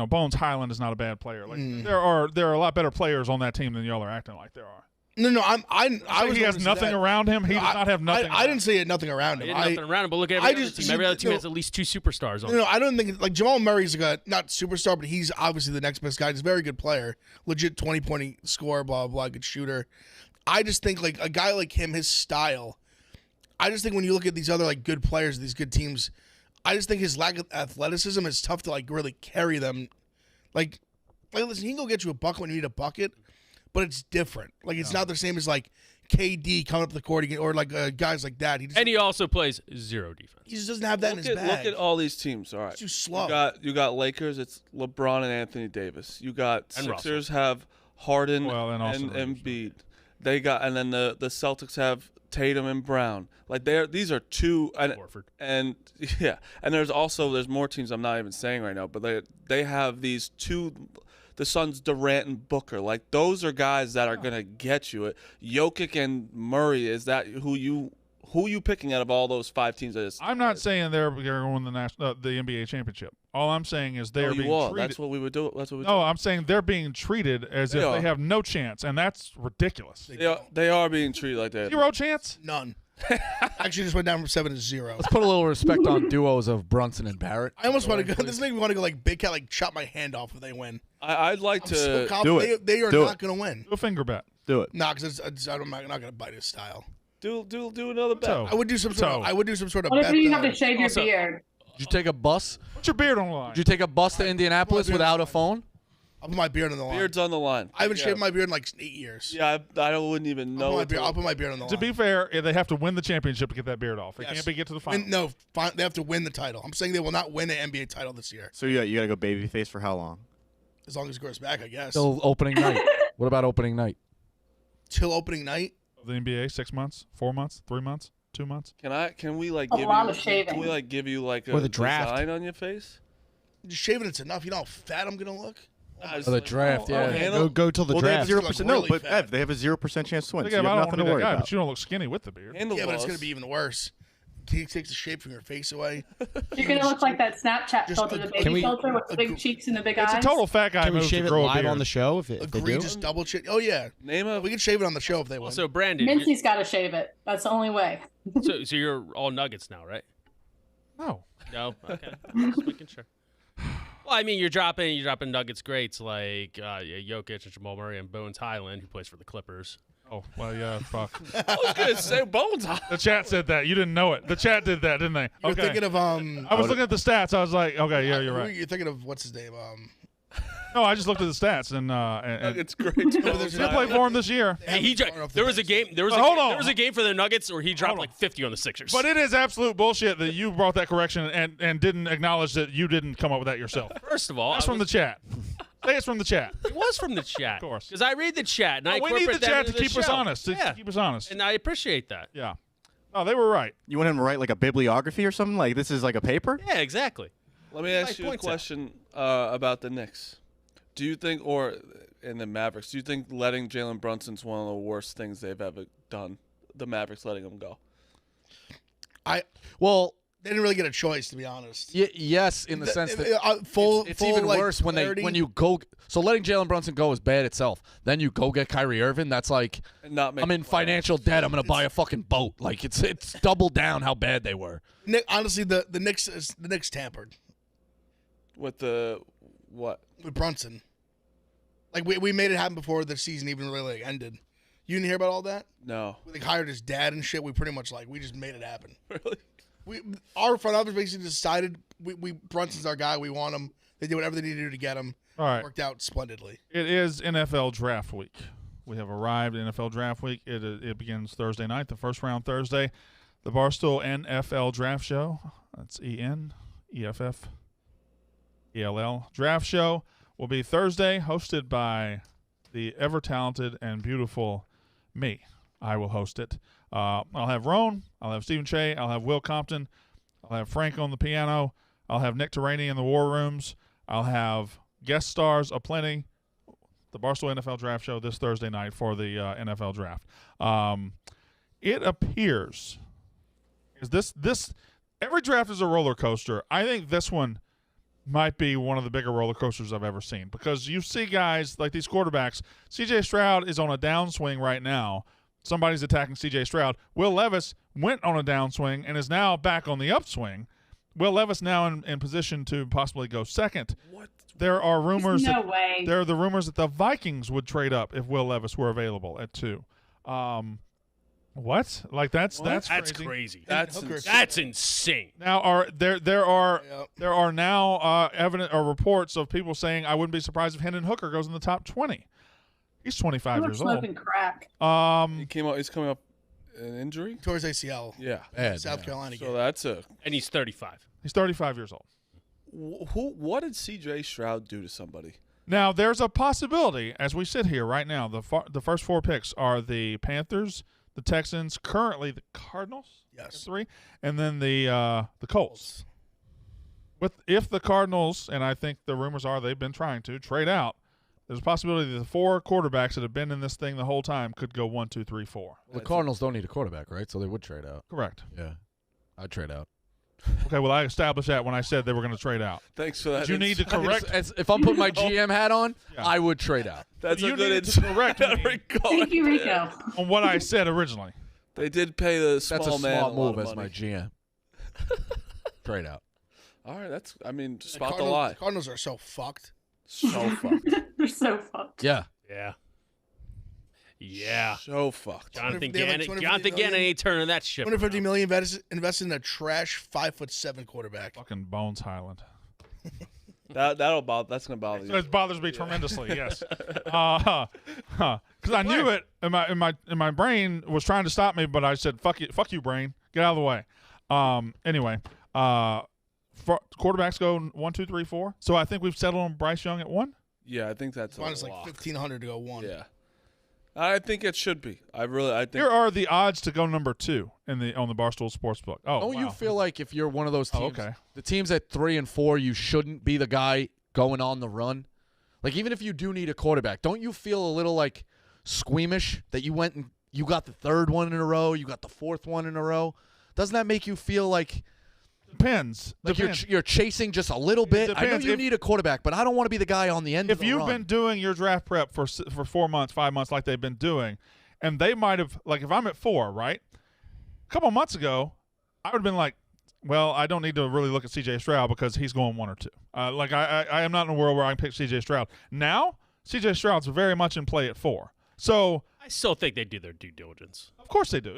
Bones Highland is not a bad player. Like there are a lot better players on that team than y'all are acting like there are. No, I was he has nothing around him. He does not have nothing. I didn't say he had nothing around him. He had nothing around him, but look at every other team. Every other team has at least 2 superstars on. No, I don't think like Jamal Murray's like not superstar, but he's obviously the next best guy. He's a very good player, legit 20-point scorer, blah blah, good shooter. I just think like a guy like him, his style. I just think when you look at these other like good players, these good teams, I just think his lack of athleticism is tough to like really carry them. Like listen, he can go get you a bucket when you need a bucket, but it's different. Like it's not the same as like KD coming up the court or like guys like that. He also plays zero defense. He just doesn't have that in his bag. Look at all these teams. All right, It's too slow. You got Lakers. It's LeBron and Anthony Davis. You got And Sixers have Harden and also and Embiid. They got, and then the Celtics have Tatum and Brown. Like these are two Horford. and yeah, and there's more teams I'm not even saying right now, but they have these two. The Suns, Durant and Booker, like those are guys that are gonna get you it. Jokic and Murray, is that who you picking out of all those 5 teams? I'm not saying they're going to win the NBA championship. All I'm saying is they're being treated. That's what we would do. No, I'm saying they're being treated as if they have no chance, and that's ridiculous. They are being treated like that. 0 chance? None. Actually, just went down from 7 to 0. Let's put a little respect on duos of Brunson and Barrett. I almost want to go. This makes me want to go like Big Cat, like chop my hand off if they win. I'd like I'm to so confident they are not going to win. Do a finger bet. Do it. Nah, because I'm not going to bite his style. do another bet. So- I would do some sort of. I would do some sort of. What if bet, you have though. to shave your Also- beard? Did you take a bus? Put your beard on the line. Did you take a bus to Indianapolis beard without on a phone? I'll put my beard on the line. Beard's on the line. I haven't shaved my beard in like 8 years. Yeah, I wouldn't even know. I'll put my beard on the line. To be fair, they have to win the championship to get that beard off. They can't get to the final. No, they have to win the title. I'm saying they will not win an NBA title this year. So you got to go babyface for how long? As long as it goes back, I guess. Till opening night. What about opening night? Till opening night. The NBA, 6 months, 4 months, 3 months, 2 months. Can we like A give lot you? of shaving. Can we like give you like a Or the draft. design on your face? Just shaving it's enough. You know how fat I'm going to look? Oh, the draft, yeah. Go till the Well, they have draft. 0%. Really No, but fat. Ev, they have a 0% chance to win. Look, So you I have don't nothing want to to be worry that guy, about. but you don't look skinny with the beard. Handlebars. Yeah, but it's going to be even worse. He takes the shape from your face away. You're gonna look like that Snapchat Just filter, the can baby we- filter with the big cheeks and the big It's eyes. a total fat guy Can we move shave to it grow a live beard. on the show if they Agree, do? just double check. Oh, yeah. Name a. We can shave it on the show if they win. Also, Brandon, Mincy's got to shave it. That's the only way. so you're all Nuggets now, right? No. No, okay. Just making sure. Well, I mean, you're dropping Nuggets greats like Jokic and Jamal Murray and Bones Highland, who plays for the Clippers. Oh, well, yeah, fuck. I was gonna say Bones. The chat said that. You didn't know it. The chat did that, didn't they? You're Okay. thinking of I was looking at the stats. I was like, okay, yeah, you're right. You're thinking of what's his name? No, I just looked at the stats and It's great. there's he'll play for him this year. Hey, there was a game. There was a game for the Nuggets where he dropped like 50 on the Sixers. But it is absolute bullshit that you brought that correction and didn't acknowledge that you didn't come up with that yourself. First of all, That's from the chat. Say it's from the chat. It was from the chat. Of course. Because I read the chat and I We need the incorporate that chat to into the keep us show. honest. To Yeah. keep us honest. And I appreciate that. Yeah. Oh, they were right. You want him to write like a bibliography or something? Like this is like a paper? Yeah, exactly. Let me ask Nice you a points out. question about the Knicks. Do you think, or in the Mavericks, do you think letting Jalen Brunson's one of the worst things they've ever done? The Mavericks letting him go. Well, They didn't really get a choice, to be honest. yes, in the sense that it's even like, worse when clarity. when you go. So letting Jalen Brunson go is bad itself. Then you go get Kyrie Irving. That's like And not make I'm in the playoffs. financial debt. I'm gonna buy a fucking boat. Like it's double down how bad they were. Honestly, the Knicks tampered With the what? with Brunson. Like we made it happen before the season even really like, ended. You didn't hear about all that? No. We hired his dad and shit. We pretty much we just made it happen. Really? Our front office basically decided we Brunson's our guy. We want him. They did whatever they needed to do to get him. All right. Worked out splendidly. It is NFL draft week. We have arrived at NFL draft week. It begins Thursday night, the first round Thursday. the Barstool NFL Draft Show. That's ENEFFELL Draft Show will be Thursday, hosted by the ever-talented and beautiful me. I will host it. I'll have Roan. I'll have Stephen Shea. I'll have Will Compton. I'll have Frank on the piano. I'll have Nick Terraney in the war rooms. I'll have guest stars aplenty. The Barstool NFL Draft Show this Thursday night for the NFL Draft. It appears this every draft is a roller coaster. I think this one might be one of the bigger roller coasters I've ever seen, because you see guys like these quarterbacks. C.J. Stroud is on a downswing right now. Somebody's attacking C.J. Stroud. Will Levis went on a downswing and is now back on the upswing. Will Levis now in position to possibly go second. What? There are rumors. No way. There are the rumors that the Vikings would trade up if Will Levis were available at 2. What? Like that's crazy. That's insane. Now there are now evident or reports of people saying I wouldn't be surprised if Hendon Hooker goes in the top 20. He's 25 years old. Smoking crack. He's coming up an injury Towards ACL. Yeah. South Carolina So game. that's And he's 35. He's 35 years old. what did C.J. Stroud do to somebody? Now there's a possibility as we sit here right now. The first 4 picks are the Panthers, the Texans, currently the Cardinals. Yes. 3, and then the Colts. If the Cardinals, and I think the rumors are they've been trying to trade out, there's a possibility that the 4 quarterbacks that have been in this thing the whole time could go 1, 2, 3, 4. Well, the Cardinals don't need a quarterback, right? So they would trade out. Correct. Yeah, I'd trade out. Okay, well, I established that when I said they were going to trade out. Thanks for that. Did you need to correct? If I'm putting my GM hat on, Yeah. I would trade out. That's You a good needed to correct me. Thank you, Rico. On what I said originally. They did pay the small That's a man smart a lot move of as my money. GM. Trade out. All right, The spot the Cardinals- lie. The Cardinals are so fucked. So fucked. They're so fucked. Yeah. Yeah. So fucked. Jonathan They have like Gannon. 250 Jonathan Gannon million. ain't turning that ship. 250 around. million invested in a trash 5'7" quarterback. Fucking Bones Highland. That's gonna bother So you. it bothers me tremendously. Yes, because I knew it, and my brain was trying to stop me, but I said, "Fuck you, brain, get out of the way." Anyway, quarterbacks go 1, 2, 3, 4. So I think we've settled on Bryce Young at 1. Yeah, I think that's a Mine's like lock. 1,500 to go 1. Yeah, I think it should be. I think Here are the odds to go number 2 on the Barstool Sportsbook. Oh, Don't you wow. feel like if you're one of those teams, okay. the teams at 3 and 4, you shouldn't be the guy going on the run? Like, even if you do need a quarterback, don't you feel a little like squeamish that you went and you got the 3rd one in a row, you got the 4th one in a row? Doesn't that make you feel like Depends. you're chasing just a little bit? I know Depends. you If- need a quarterback, but I don't want to be the guy on the end of If the you've run. been doing your draft prep for 4 months, 5 months, like they've been doing, and they might have, like, if I'm at 4, right? A couple months ago, I would have been like, well, I don't need to really look at C.J. Stroud because he's going 1 or 2. Like, I am not in a world where I can pick C.J. Stroud. Now, C.J. Stroud's very much in play at 4. So, I still think they do their due diligence. of course they do.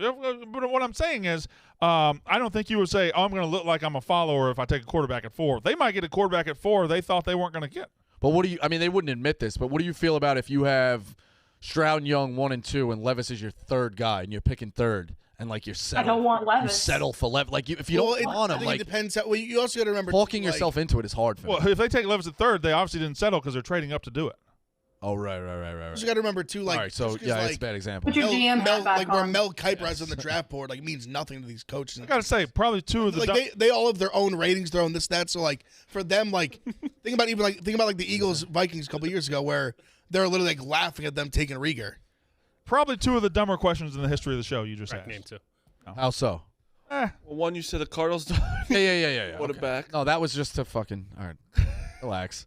But what I'm saying is, I don't think you would say, oh, I'm going to look like I'm a follower if I take a quarterback at 4. They might get a quarterback at 4 they thought they weren't going to get. But what do you – I mean, they wouldn't admit this, but what do you feel about if you have Stroud and Young 1 and 2 and Levis is your 3rd guy and you're picking 3rd and, like, you're I settled? don't want You Levis. settle for Levis. Like, if you don't want I him, think like, it depends. Well, you also got to remember talking too, like, yourself into it is hard for me. Well, if they take Levis at 3rd, they obviously didn't settle because they're trading up to do it. Oh, right. You also got to remember too, like, All right, so, just 'cause, yeah, like, it's a bad example. Put your GM hat back like where on. Mel Kiper is on the draft board, like means nothing to these coaches. I got to say, probably 2 of the Like they all have their own ratings, their own this that. So like for them, like think about the Eagles Vikings a couple years ago where they're literally like laughing at them taking Rieger. probably 2 of the dumber questions in the history of the show you just asked. Name 2. How so? Well, one you said the Cardinals. Yeah. Quarterback. No, that was just to fucking – all right, relax.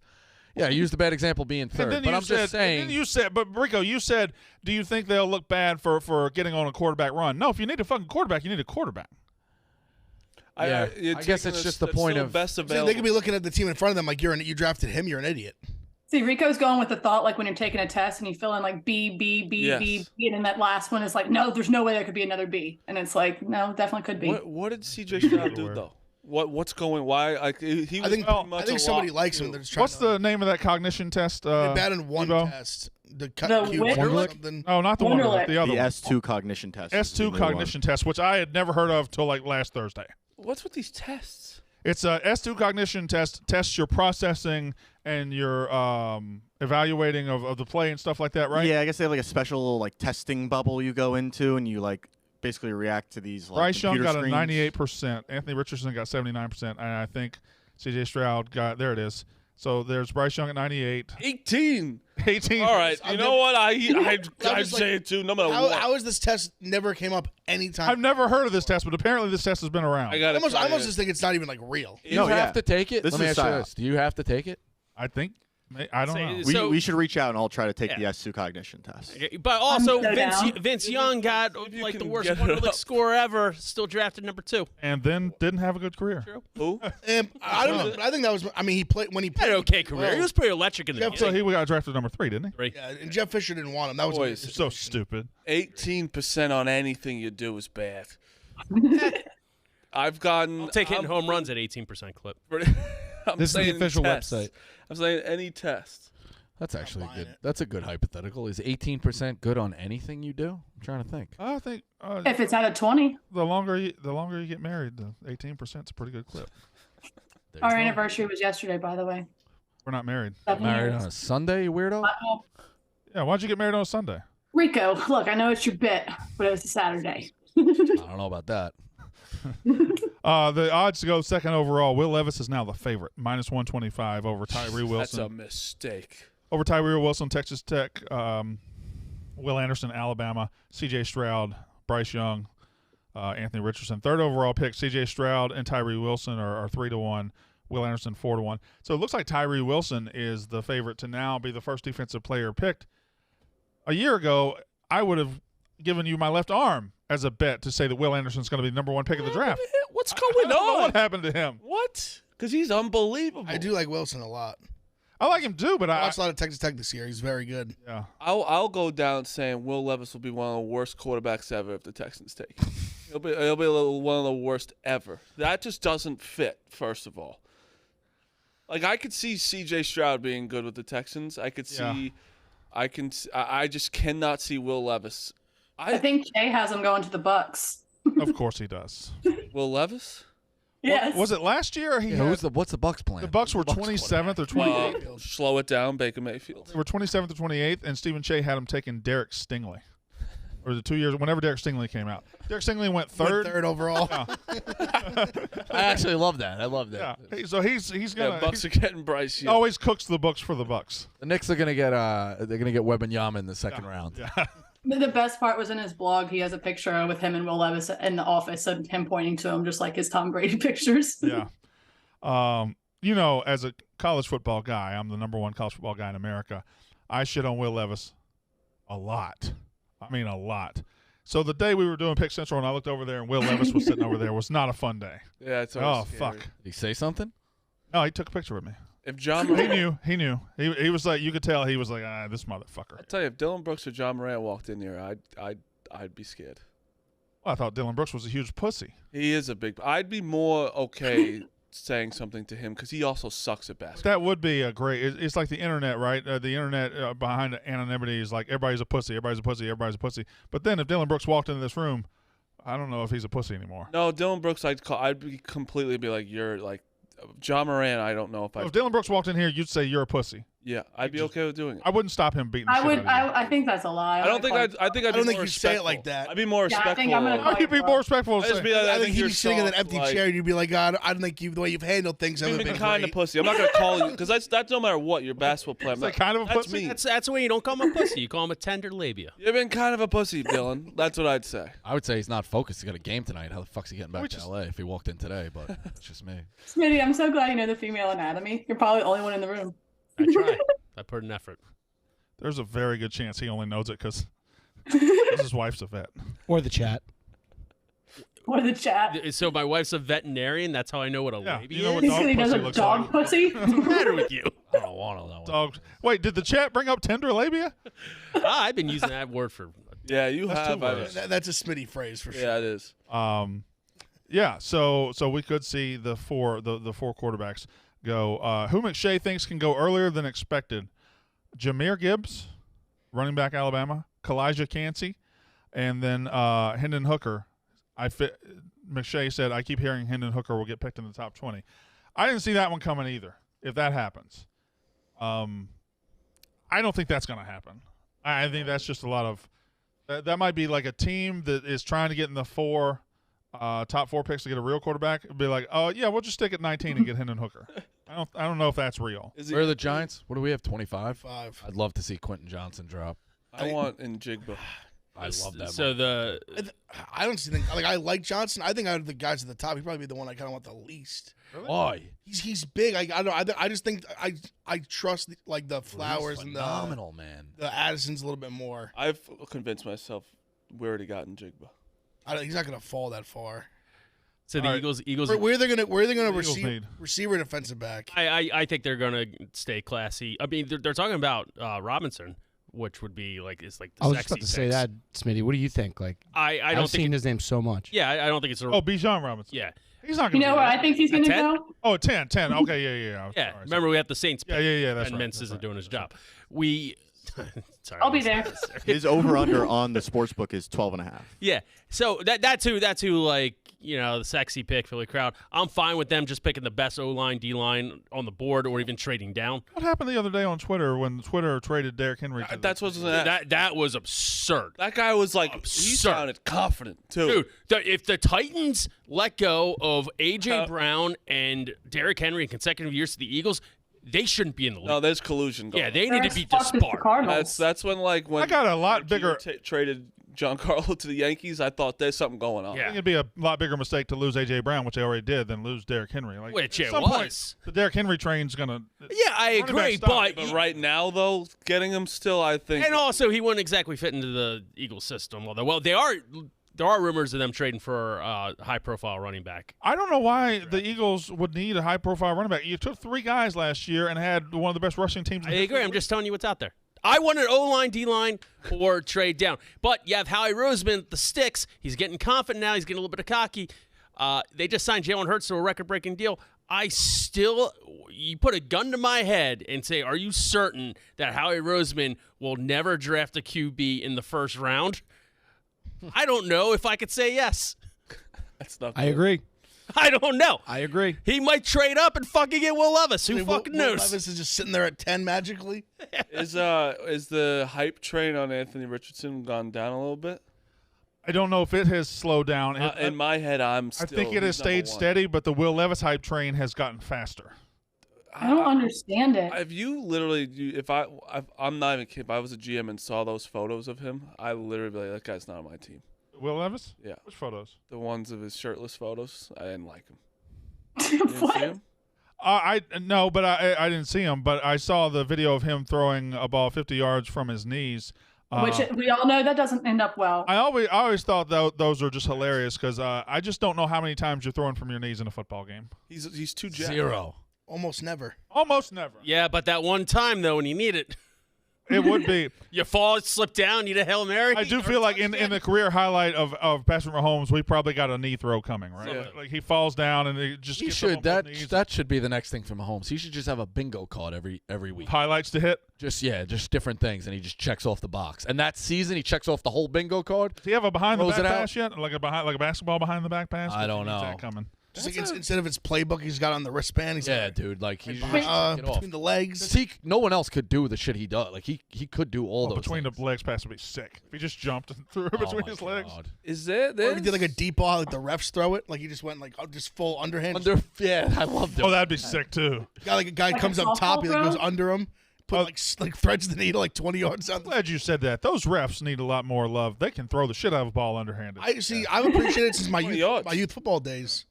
Yeah, use the bad example being And 3rd. then But you I'm said, just saying – and then you said, but Rico, you said, do you think they'll look bad for getting on a quarterback run? No, if you need a fucking quarterback, you need a quarterback. Yeah, you're I guess taking it's just the the point still of- best So available. they could be looking at the team in front of them like you drafted him, you're an idiot. See, Rico's going with the thought like when you're taking a test and you fill in like B, B, B, Yes. B, B, and then that last one is like, no, there's no way there could be another B. And it's like, no, definitely could be. What did C.J. Stroud do though? What's going? Why? Like he was I think pretty much somebody a lock, likes him. too. They're just trying What's to, the name of that cognition test? they bad in one Debo? test. The Wit- or something. Oh, not the Wonderlic. Wonderlic, the other The one. S2 cognition test. is the S2 new cognition test, which I had never heard of till like last Thursday. What's with these tests? It's a S2 cognition test. Tests your processing and your evaluating of the play and stuff like that, one. right? Yeah, I guess they have like a special like testing bubble you go into, and you like basically react to these. Like, Bryce Young computer got screens. a 98%. Anthony Richardson got 79%, and I think C.J. Stroud got there. It is. So there's Bryce Young at 98. 18. 18. All right. You know what? I'd just say like, it too. No matter How, what. how is this test never came up anytime? I've never heard of this test, but apparently this test has been around. I got I almost just think it's not even like real. You No, have yeah. to take it. This Let me is ask you psyop. this: do you have to take it? I think. I don't know. So- We should reach out and I'll try to take Yeah. the S2 cognition test. But also, so down. Vince Young got If you like the can worst get it Wonderlic up. score ever. Still drafted number 2. And then didn't have a good career. True. Who? I don't know. I think that was. I mean, he played when he Had played. an okay career. well. He was pretty electric in the Jeff- beginning. So he got drafted number 3, didn't he? Yeah, and Jeff Fisher didn't want him. That was Boys. So stupid. 18% on anything you do is bad. I've gotten. I'll take hitting home runs at 18% clip. I'm This is the saying official test. website. I'm saying any test. That's actually buying good. it. That's a good hypothetical. Is 18% good on anything you do? I'm trying to think. I think If it's out of 20, the longer you get married, the 18% is a pretty good clip. There's our no- anniversary was yesterday, by the way. We're not married. 7 Married years. on a Sunday, you weirdo. Yeah, why'd you get married on a Sunday? Rico, look, I know it's your bit, but it was a Saturday. I don't know about that. The odds to go second overall. Will Levis is now the favorite, -125 over Tyree That's Wilson. a mistake. Over Tyree Wilson, Texas Tech. Will Anderson, Alabama. C.J. Stroud, Bryce Young, Anthony Richardson. Third overall pick, C.J. Stroud and Tyree Wilson are 3-1. Will Anderson 4-1. So it looks like Tyree Wilson is the favorite to now be the first defensive player picked. A year ago, I would have given you my left arm as a bet to say that Will Anderson's going to be the number 1 pick of the draft. What's I going don't know on? what happened to him. What? Because he's unbelievable. I do like Wilson a lot. I like him too, but I I watched a lot of Texas Tech this year. He's very good. yeah. I'll go down saying Will Levis will be one of the worst quarterbacks ever if the Texans take him. He'll be one of the worst ever. That just doesn't fit. First of all, like I could see C.J. Stroud being good with the Texans. I could see, I just cannot see Will Levis. I think Jay has him going to the Bucks. Of course he does. Will Levis? Yes. Was it last year? He had, What's the Bucks plan? the Bucks were 27th or 28th. Slow it down, Baker Mayfield. They were 27th or 28th, and Stephen Shea had him taking Derek Stingley. Or the 2 years, whenever Derek Stingley came out. Derek Stingley went third. Third overall. I actually love that. I love that. Yeah. So he's Yeah, gonna Bucks are getting Bryce Young. always cooks the books for the Bucks. The Knicks are gonna get Wembanyama in the second round. Yeah. The best part was in his blog. He has a picture with him and Will Levis in the office of him pointing to him, just like his Tom Brady pictures. Yeah. As a college football guy, I'm the number 1 college football guy in America. I shit on Will Levis a lot. I mean, a lot. So the day we were doing Pick Central and I looked over there and Will Levis was sitting over there was not a fun day. Yeah, it's Oh, always scary. fuck. Did he say something? No, he took a picture with me. If John He Moran, knew. He was like, you could tell he was like, this motherfucker. I tell you, if Dylan Brooks or John Moran walked in here, I'd be scared. Well, I thought Dylan Brooks was a huge pussy. He is a big. I'd be more okay saying something to him because he also sucks at basketball. That would be a great. It's like the internet, right? The internet behind anonymity is like everybody's a pussy, everybody's a pussy, everybody's a pussy. But then if Dylan Brooks walked into this room, I don't know if he's a pussy anymore. No, Dylan Brooks, I'd be completely be like, you're like John Moran. I don't know if If Dylan Brooks walked in here, you'd say you're a pussy. Yeah, I'd be okay with doing it. I wouldn't stop him beating. The I shit would. out of you. I think that's a lie. I don't think I'd. I think I'd I be don't think more you'd say it respectful. like that. I'd be more Yeah, I respectful. think I'm gonna Oh, you'd be more respectful. I'd just be like, I think he'd you're be sitting in that soft, empty like, chair and you'd be like, God, I don't think the way you've handled things You've haven't been been kind great. of pussy. I'm not gonna call you because that's no matter what. You're a basketball player. Is that kind of a that's pussy? me. That's the way you don't call him a pussy. You call him a tender labia. You've been kind of a pussy, Dylan. That's what I'd say. I would say he's not focused. He's got a game tonight. How the fuck's he getting back We to just- LA if he walked in today? But it's just me. Smitty, I'm so glad you know the female anatomy. You're probably the only one in the room. I try. I put an effort. There's a very good chance he only knows it because his wife's a vet. Or the chat. Or the chat. So my wife's a veterinarian. That's how I know what a Yeah, labia you know what is. dog He does pussy a looks dog like. pussy. What's the matter with you? I don't want to know. Dog. Wait, did the chat bring up tender labia? I've been using that word for. Yeah, you That's have. two words. That's a Smitty phrase for sure. Yeah, it is. Yeah. So we could see the four quarterbacks go. Who McShay thinks can go earlier than expected? Jahmyr Gibbs, running back Alabama, Kalijah Cansey, and then Hendon Hooker. McShay said, I keep hearing Hendon Hooker will get picked in the top 20. I didn't see that one coming either, if that happens. I don't think that's going to happen. I think that's just a lot of that might be like a team that is trying to get in the top 4 picks to get a real quarterback. It'd be like, oh, yeah, we'll just stick at 19 and get Hendon Hooker. I don't know if that's real. Where are the Giants? What do we have, 25? 5. I'd love to see Quentin Johnson drop. I want Njigba. I love that. So I don't see I like Johnson. I think out of the guys at the top, he'd probably be the one I kind of want the least. Why? He's big. I just think I trust the Flowers and phenomenal, man. the Addisons a little bit more. I've convinced myself we already got Njigba. He's not going to fall that far. So the All Eagles. Where are they going to Eagles need. receiver defensive back? I think they're gonna stay classy. I mean, they're talking about Robinson, which would be it's like the I was sexy just about to say picks. that, Smitty. What do you think? I don't I've think seen his name so much. Yeah, I don't think it's a. Oh, Bijan Robinson. Yeah. He's not You going to know where I think he's going to 10? go? Oh, 10. Okay, yeah. Yeah. Sorry. Remember, we have the Saints. Yeah, that's and right. Mintz That's isn't right. doing his That's job. We. Sorry, I'll be there. His over/under on the sportsbook is 12.5. Yeah. So that's who the sexy pick, Philly crowd. I'm fine with them just picking the best O-line, D-line on the board, or even trading down. What happened the other day on Twitter when Twitter traded Derrick Henry? That's what's that. That was absurd. That guy was like, he Absurd. sounded confident too. Dude, if the Titans let go of A.J. Brown and Derrick Henry in consecutive years to the Eagles, they shouldn't be in the league. No, there's collusion going Yeah, on. they need to be Fuck the disbarred. Cardinals. That's when I got a lot bigger. Traded Giancarlo to the Yankees. I thought there's something going on. Yeah. I think it'd be a lot bigger mistake to lose A.J. Brown, which they already did, than lose Derrick Henry. Which at it some was. point, the Derrick Henry train's gonna. Yeah, I Running agree, back stop, But right now, though, getting him still, I think. and also he wouldn't exactly fit into the Eagles system. Although, there are rumors of them trading for a high-profile running back. I don't know why the Eagles would need a high-profile running back. You took 3 guys last year and had one of the best rushing teams. I agree. I'm just telling you what's out there. I want an O-line, D-line, or trade down. But you have Howie Roseman, the sticks. He's getting confident now. He's getting a little bit of cocky. They just signed Jalen Hurts to a record-breaking deal. You put a gun to my head and say, are you certain that Howie Roseman will never draft a QB in the first round? I don't know if I could say yes. That's not. I agree. I don't know. I agree. He might trade up and fucking get Will Levis. Who fucking Will knows? Levis is just sitting there at 10 magically. Is the hype train on Anthony Richardson gone down a little bit? I don't know if it has slowed down. In my head, I think it has stayed steady, but the Will Levis hype train has gotten faster. I don't understand it. If you literally, I'm not even kidding. If I was a GM and saw those photos of him, I literally be like, that guy's not on my team. Will Levis? Yeah. Which photos? The ones of his shirtless photos, I didn't like him. You didn't What? see him? No, but I didn't see him. But I saw the video of him throwing a ball 50 yards from his knees. Which we all know that doesn't end up well. I always thought those are just hilarious because I just don't know how many times you're throwing from your knees in a football game. He's too jacked. 0. Almost never. Almost never. Yeah, but that one time, though, when you need it, It would be. you fall, slip down, need a Hail Mary. I do feel like in the career highlight of Patrick Mahomes, we probably got a knee throw coming, right? Yeah. Like he falls down and he just He gets up should. on That both knees. that should be the next thing for Mahomes. He should just have a bingo card every week. Highlights to hit. Just different things, and he just checks off the box. And that season, he checks off the whole bingo card. Does he have a behind the Throws back it out. pass yet? Like a basketball behind the back pass? I don't He needs know. that coming. Just like instead of his playbook, he's got on the wristband. He's Yeah, dude. Like he just like, check it off. between the legs. 'Cause no one else could do the shit he does. Like he could do all those Between things. the legs pass would be sick. If he just jumped and threw it Oh between my his legs. God. Is there? Or if he did like a deep ball, like the refs throw it. Like he just went like just full underhand. Yeah, I love Oh, that'd be sick too. Got like a guy Like comes a up top, he softball like goes throw? under him, put like threads the needle like 20 yards out. Glad you said that. Those refs need a lot more love. They can throw the shit out of a ball underhanded. I see. I've appreciated it since my 20 youth yards. football days.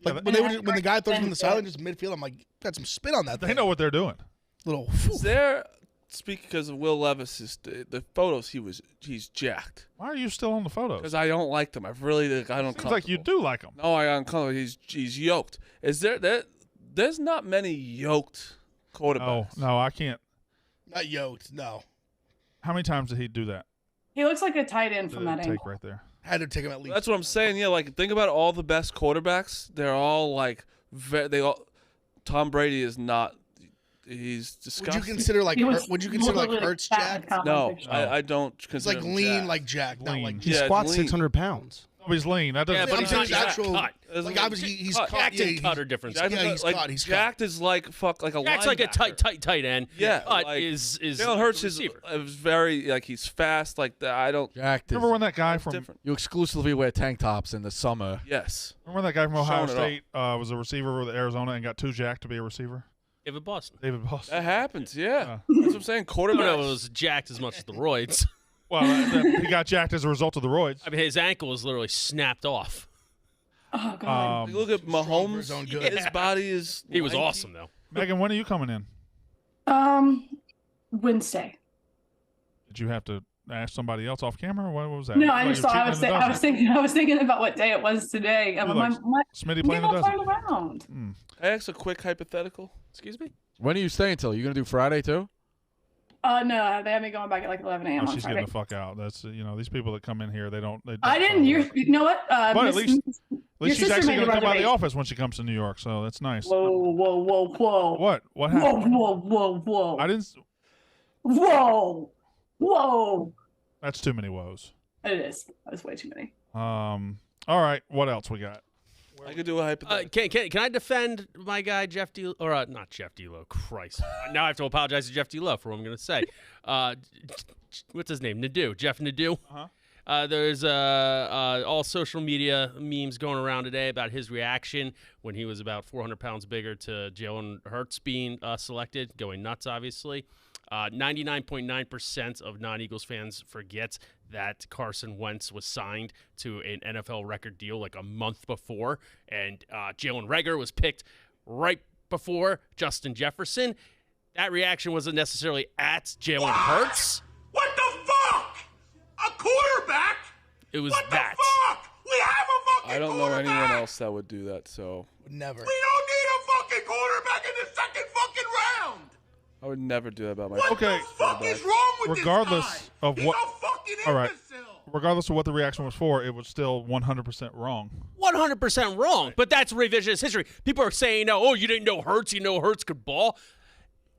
Like Yeah, when the guy throws from the sideline just midfield, I'm like, got some spin on that. they thing. know what they're doing. Little. Is there? Speaking because of Will Levis, the photos he's jacked. Why are you still on the photos? Because I don't like them. I don't. Seems like you do like them. No, I uncomfortable. He's yoked. Is there's not many yoked Oh quarterbacks. no, I can't. Not yoked. No. How many times did he do that? He looks like a tight end from The that take angle. right there. Had to take him at least. That's what I'm saying. Yeah, like think about all the best quarterbacks. They're all like Tom Brady is not He's Would disgusting. you consider like He was would you consider like literally Hurts fat in jacked? No, competition. I don't It's consider like him lean jacked. like Jack, not Lean. like He Yeah, squats lean. 600 pounds. Oh, he's lean. That doesn't. Yeah, but I'm he's saying not his actual cut. like obviously he's cut. cut. Jacked Yeah, and cut are different. Jacked, Yeah, he's like, cut, he's cut. jacked is like like a Jack's like a tight end. Yeah, Cut like, is Jalen Hurts the is receiver. very like he's fast. Like that. I don't. Jacked is, Remember when that guy from different. you exclusively wear tank tops in the summer. Yes. Remember when that guy from Ohio Showing it State was a receiver with Arizona and got too jacked to be a receiver? David Boston. David Boston. That happens. Yeah. Yeah. That's what I'm saying. I Quarterback. don't know if it was jacked as much as the roids. Well, he got jacked as a result of the roids. I mean, his ankle was literally snapped off. Oh god. Look at strong for his Mahomes. own good. His body is. He was lanky. awesome, though. Megan, when are you coming in? Wednesday. Did you have to ask somebody else off camera? Or what was that? No, Like I you're just thought cheating I was, in the I was dozen? thinking I was thinking about what day it was today. Who My, likes my, Smitty playing the maybe I'll dozen. turn around. Can I ask a quick hypothetical? Excuse me? When are you staying till? You gonna do Friday too? No, they have me going back at like 11 a.m. Oh, on she's Friday. getting the fuck out. That's these people that come in here. They don't. I didn't. You know what? But at least your she's sister actually made going a to come by the reservation. office when she comes to New York, so that's nice. Whoa, whoa, whoa, whoa. What? What Whoa, happened? whoa, whoa, whoa. I didn't. Whoa, whoa. That's too many woes. It is. That's way too many. All right. What else we got? I could do a hypothetical. Can I defend my guy Jeff D or not Jeff D'Lo? Christ! Now I have to apologize to Jeff D'Lo for what I'm going to say. What's his name? Nadeau. Jeff Nadeau. There's all social media memes going around today about his reaction when he was about 400 pounds bigger to Jalen Hurts being selected, going nuts, obviously. 99.9% of non-Eagles fans forget that Carson Wentz was signed to an NFL record deal like a month before, and Jalen Reagor was picked right before Justin Jefferson. That reaction wasn't necessarily at Jalen Hurts. What the fuck? A quarterback? It was What that. the fuck? We have a fucking I don't know quarterback. anyone else that would do that, so Never. We don't need a fucking quarterback in the second fucking round. I would never do that about my. What Okay. the fuck is wrong with Regardless this guy? of He's what- a fucking All right. imbecile. Regardless of what the reaction was for, it was still 100% wrong. 100% wrong, but that's revisionist history. People are saying, "Oh, you didn't know Hurts. You know Hurts could ball."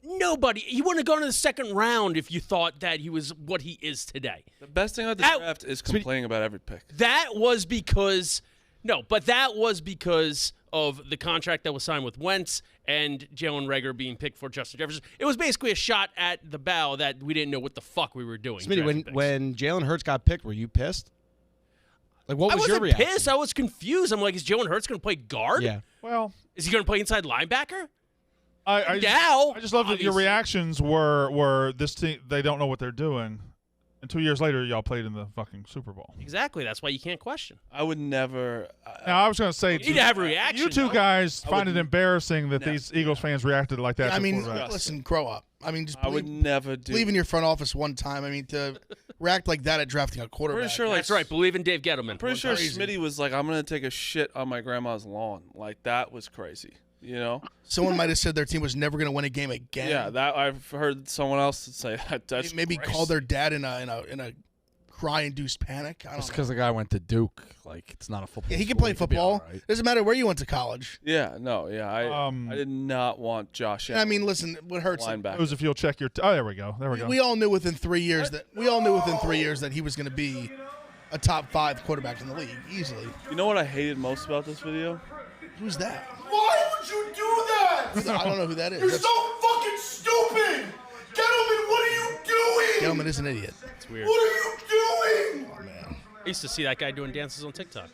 Nobody. He wouldn't have gone to the second round if you thought that he was what he is today. The best thing about the That- draft is complaining about every pick. That was because that was because of the contract that was signed with Wentz and Jalen Reagor being picked for Justin Jefferson. It was basically a shot at the bow that we didn't know what the fuck we were doing. Smitty, drafting picks. when Jalen Hurts got picked, were you pissed? Like, what I was your wasn't reaction? pissed. I was confused. I'm like, is Jalen Hurts going to play guard? Yeah. Well, Is he going to play inside linebacker? I Now, just love that your obviously. reactions were this team. They don't know what they're doing. And 2 years later, y'all played in the fucking Super Bowl. Exactly. That's why you can't question. I would never. Now, I was going to say, You need to have a reaction. you two though. guys I find would it embarrassing that these Eagles fans reacted like that. I to mean, quarterbacks. listen, grow up. I mean, just I would never do. believe in your front office one time. I mean, to react like that at drafting a quarterback. Pretty sure, like, That's right. Believe in Dave Gettleman. Pretty sure Crazy. Smitty was like, "I'm gonna take a shit on my grandma's lawn." Like that was crazy. You know? Someone might have said their team was never going to win a game again. Yeah. That I've heard someone else say that. That's maybe crazy. call their dad in a cry-induced panic. I don't Just know. because the guy went to Duke, like it's not a football. Yeah, he can school, play could be football. all right. Doesn't matter where you went to college. Yeah. No. Yeah. I did not want Josh. And I Allen, mean, listen, what hurts. linebacker. It was if you'll check your. Oh, there we go. There we go. We all knew within 3 years that he was going to be a top 5 quarterback in the league easily. You know what I hated most about this video? Who's that? Why would you do that? I don't know who that is. You're That's- so fucking stupid. Gentlemen, what are you doing? Gentleman is an idiot. It's weird. What are you doing? Oh man. I used to see that guy doing dances on TikTok.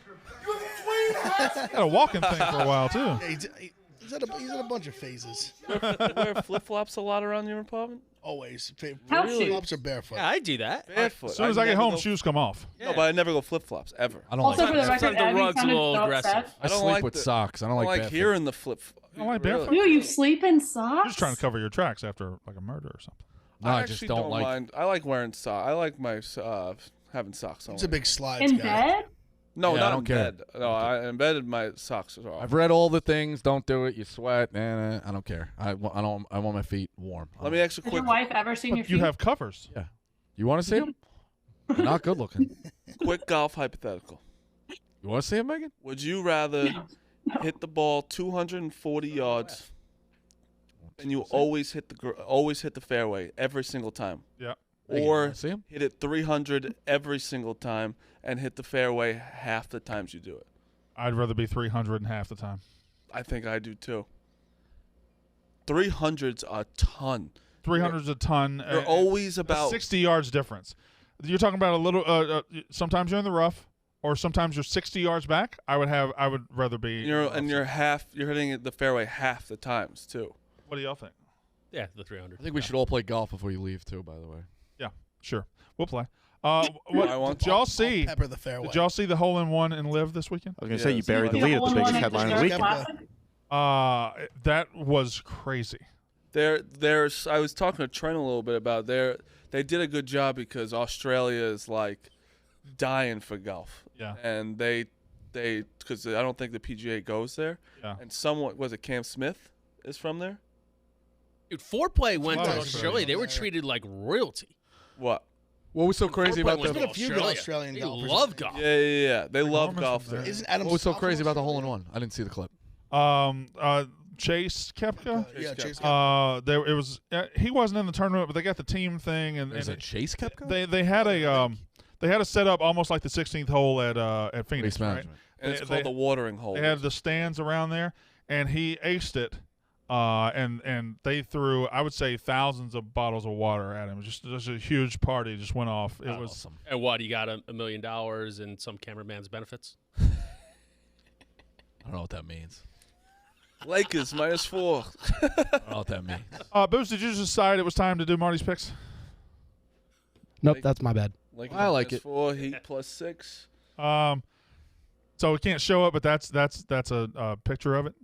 You have twin hats. Had a walking thing for a while too. Yeah, he's in a bunch of phases. You wear flip flops a lot around your apartment? Always. House Flip shoes. flops are barefoot. Yeah, I do that. Barefoot. As soon as I get never home, go- shoes come off. No, but I never go flip flops ever. I don't Also, like. for the Sometimes record, the Abby rug's a sounded little so aggressive. upset. I don't sleep like with the- socks. I don't I like like barefoot. hearing the flip. I like barefoot. Ew, you sleep in socks? I'm just trying to cover your tracks after like a murder or something. No, I I just actually don't like. mind. I like wearing socks. I like my having socks on. He's a big slides In guy. bed? No, Yeah, not I don't in care. bed. No, I embedded my socks are off. I've read all the things. Don't do it. You sweat. Nah, I don't care. I want my feet warm. Let me ask you a Has your quick wife ever seen your But feet? you have covers. Yeah. You want to see them? They're not good looking. quick golf hypothetical. You want to see them, Megan? Would you rather hit the ball 240 yards and you always hit the fairway every single time. Yeah. Or See him? hit it 300 every single time and hit the fairway half the times you do it. I'd rather be 300 in half the time. I think I do too. 300's a ton. 300's a ton. You're always about 60 yards difference. You're talking about a little. Sometimes you're in the rough, or sometimes you're 60 yards back. I would rather be. You're hitting the fairway half the times too. What do y'all think? Yeah, the 300. I think we should all play golf before you leave too. By the way. Yeah, sure. We'll play. Did y'all see? Pepper the fairway. Did y'all see the hole-in-one in Live this weekend? I was going to say, you Yes. buried the lead at the biggest headline of the weekend. That was crazy. I was talking to Trent a little bit about they did a good job because Australia is like dying for golf. Yeah. And because I don't think the PGA goes there. Yeah. And someone, was it Cam Smith is from there? Dude, Foreplay went to Oh, Australia. They were yeah. treated like royalty. What? What was so crazy about There's the been a few good Australian They golfers. love golf. Yeah. They love Norman's golf from there. there. Isn't Adam What was so Scott crazy from about the Australia? hole in one? I didn't see the clip. Chase Koepka. Yeah, Chase Koepka. It was he wasn't in the tournament, but they got the team thing, and Is it Chase Koepka? they had a setup almost like the 16th hole at Phoenix, Waste right? management. And it's They- called the watering hole. They had the stands around there, and he aced it. And they threw, I would say, thousands of bottles of water at him. Just a huge party just went off. It was Awesome. And what, he got $1 million and some cameraman's benefits? I don't know what that means. Lakers -4. I don't know what that means. Boots, did you just decide it was time to do Marty's picks? Nope, that's my bad. Lakers I like it. -4, Heat +6. So we can't show it, but that's a picture of it.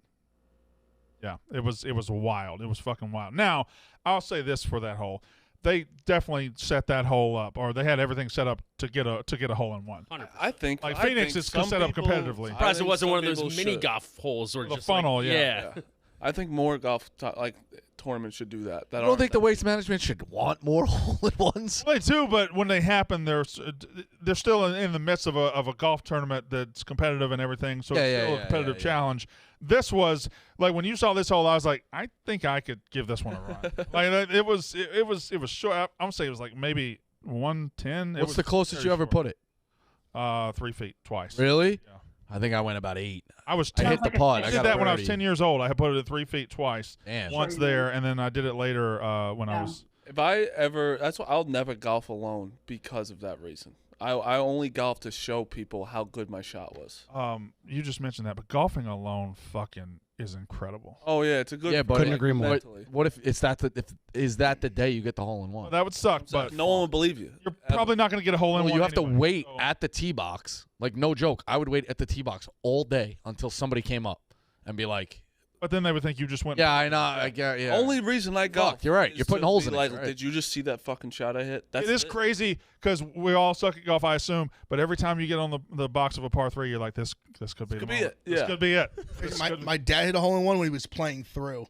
Yeah, it was wild. It was fucking wild. Now, I'll say this for that hole. They definitely set that hole up, or they had everything set up to get a hole in one. 100%. I think Like I Phoenix think is some set up people- competitively. I Surprised it think wasn't some one of those people mini should. golf holes or The just funnel, like, yeah. I think more golf tournaments should do that. I don't think the waste management should want more hole-in-ones. They do, but when they happen, they're still in the midst of a golf tournament that's competitive and everything. So it's still a competitive challenge. This was like when you saw this hole, I was like, I think I could give this one a run. Like it was short. I'm gonna say it was like maybe 110. What's the closest you ever put it? 3 feet twice. Really? Yeah. I think I went about 8. I was I 10. hit the putt. I I did got that a when I was birdie. 10 years old. I had put it at 3 feet twice. Damn. Once there, and then I did it later when I was. If I ever, that's why I'll never golf alone because of that reason. I only golf to show people how good my shot was. You just mentioned that, but golfing alone fucking is incredible. Oh yeah, it's a good. Yeah, but Couldn't agree more. What if it's that? Is that the day you get the hole-in-one? Well, that would suck, but no one will believe you. you're probably not going to get a hole in Well, one. you have to anyway, wait so- at the tee box. Like, no joke. I would wait at the tee box all day until somebody came up and be like, But then they would think you just went. yeah, I know. I get, yeah. Only reason I golf. you're right. is You're putting to holes be in it, like, you're right. did you just see that fucking shot I hit? That's It is crazy because we all suck at golf, I assume. But every time you get on the box of a par 3, you're like, this could be the could be moment. it, This yeah. could be it. This could- My dad hit a hole in one when he was playing through.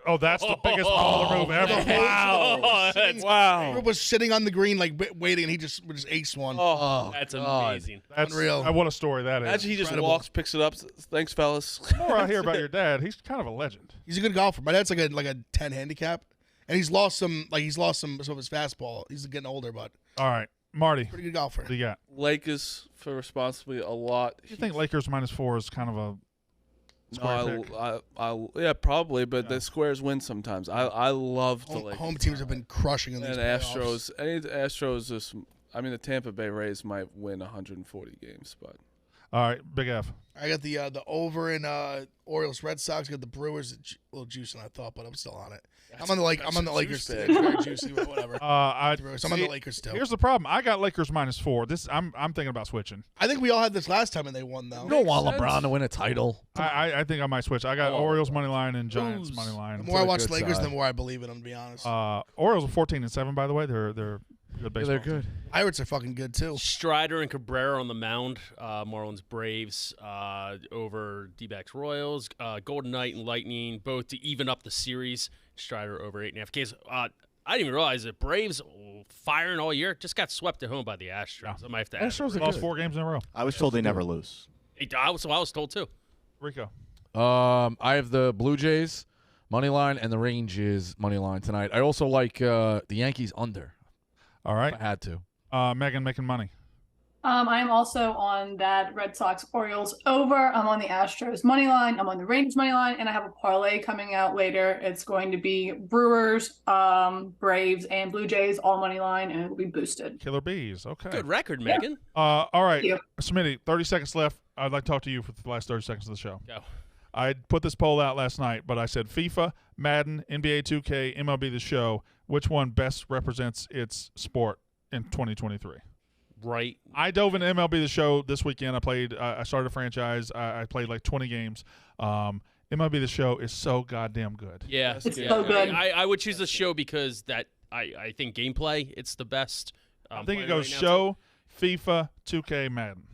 oh, that's the biggest baller move ever. Wow. wow. He was sitting on the green like waiting, and he just aced one. Oh, That's God. amazing. That's Unreal. What a story that is. imagine he just Incredible. walks, picks it up. Thanks, fellas. The more I hear about your dad, he's kind of a legend. He's a good golfer. My dad's like a 10 handicap, and he's lost some of his fastball. He's getting older, but All right, Marty, pretty good golfer. what do you got? Lakers for responsibly a lot. Do you think Lakers -4 is kind of a square pick? Yeah, probably, but the squares win sometimes. I love the Lakers. Home teams have been crushing in these And playoffs. Astros is. I mean, the Tampa Bay Rays might win 140 games, but All right, Big F. I got the over in Orioles Red Sox. Got the Brewers a little juice than I thought, but I'm still on it. I'm on the Lakers. juice, It's man. very juicy, but whatever. Brewers. I'm on the Lakers still. Here's the problem. I got Lakers -4. I'm thinking about switching. I think we all had this last time and they won though. You don't want sense. LeBron to win a title. I think I might switch. I got Orioles money line and Giants money The line. more I the watch good Lakers, side. the more I believe in them. To be honest, Orioles are 14-7, by the way. They're good Yeah, baseball. they're good. Pirates are fucking good too. Strider and Cabrera on the mound. Marlins Braves over D-backs Royals. Golden Knight and Lightning both to even up the series. Strider over 8.5 Ks. I didn't even realize that Braves firing all year just got swept at home by the Astros. I might have to add. Astros are Lost good. 4 games in a row. I was told they never lose. So I was told too. Rico. I have the Blue Jays money line, and the range is money line tonight. I also like the Yankees under. All right. If I had to. Megan making money. I'm also on that Red Sox Orioles over. I'm on the Astros money line. I'm on the Rangers money line, and I have a parlay coming out later. It's going to be Brewers, Braves, and Blue Jays all money line, and it will be boosted. Killer Bees. Okay. Good record, Megan. All right. Thank you. Smitty, 30 seconds left. I'd like to talk to you for the last 30 seconds of the show. Go. I put this poll out last night, but I said FIFA, Madden, NBA 2K, MLB The Show. Which one best represents its sport in 2023? Right. I dove into MLB The Show this weekend. I started a franchise. I played like 20 games. MLB The Show is so goddamn good. Yeah. It's so good. I would choose the show because I think gameplay, it's the best. I think it player goes right now. show, FIFA, 2K, Madden.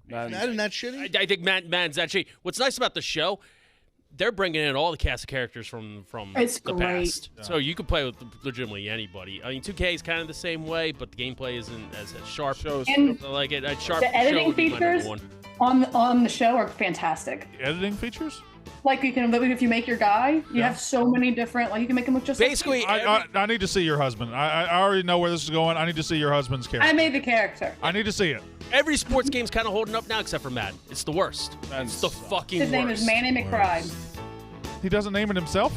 Madden that shitty? I think Madden's actually. What's nice about the show, they're bringing in all the cast of characters from It's the great. past, so you can play with legitimately anybody. I mean, 2K is kind of the same way, but the gameplay isn't as sharp. And So like it, sharp. the editing show would be my number features one. on the show are fantastic. The editing features? Like you can, if you make your guy, you have so many different. Like you can make him look just Basically, Like I need to see your husband. I already know where this is going. I need to see your husband's character. I made the character. I need to see it. every sports game's kind of holding up now except for Madden. It's the worst. It's the fucking His name worst. is Manny McBride. He doesn't name it himself?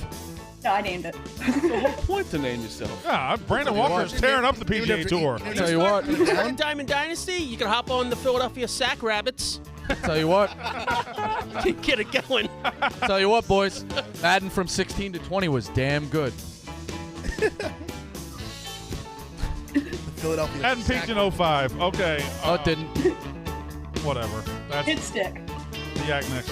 No, I named it. The whole point to name yourself. Yeah, Brandon Walker's tearing up the PGA Tour. Tell you what. In Diamond Dynasty, you can hop on the Philadelphia Sack Rabbits. Tell you what. Get it going. Tell you what, boys. Madden from 16 to 20 was damn good. Philadelphia. Hadn't peaked in 05. Okay. Oh, it didn't. Whatever. That's Hit stick. the Yak next.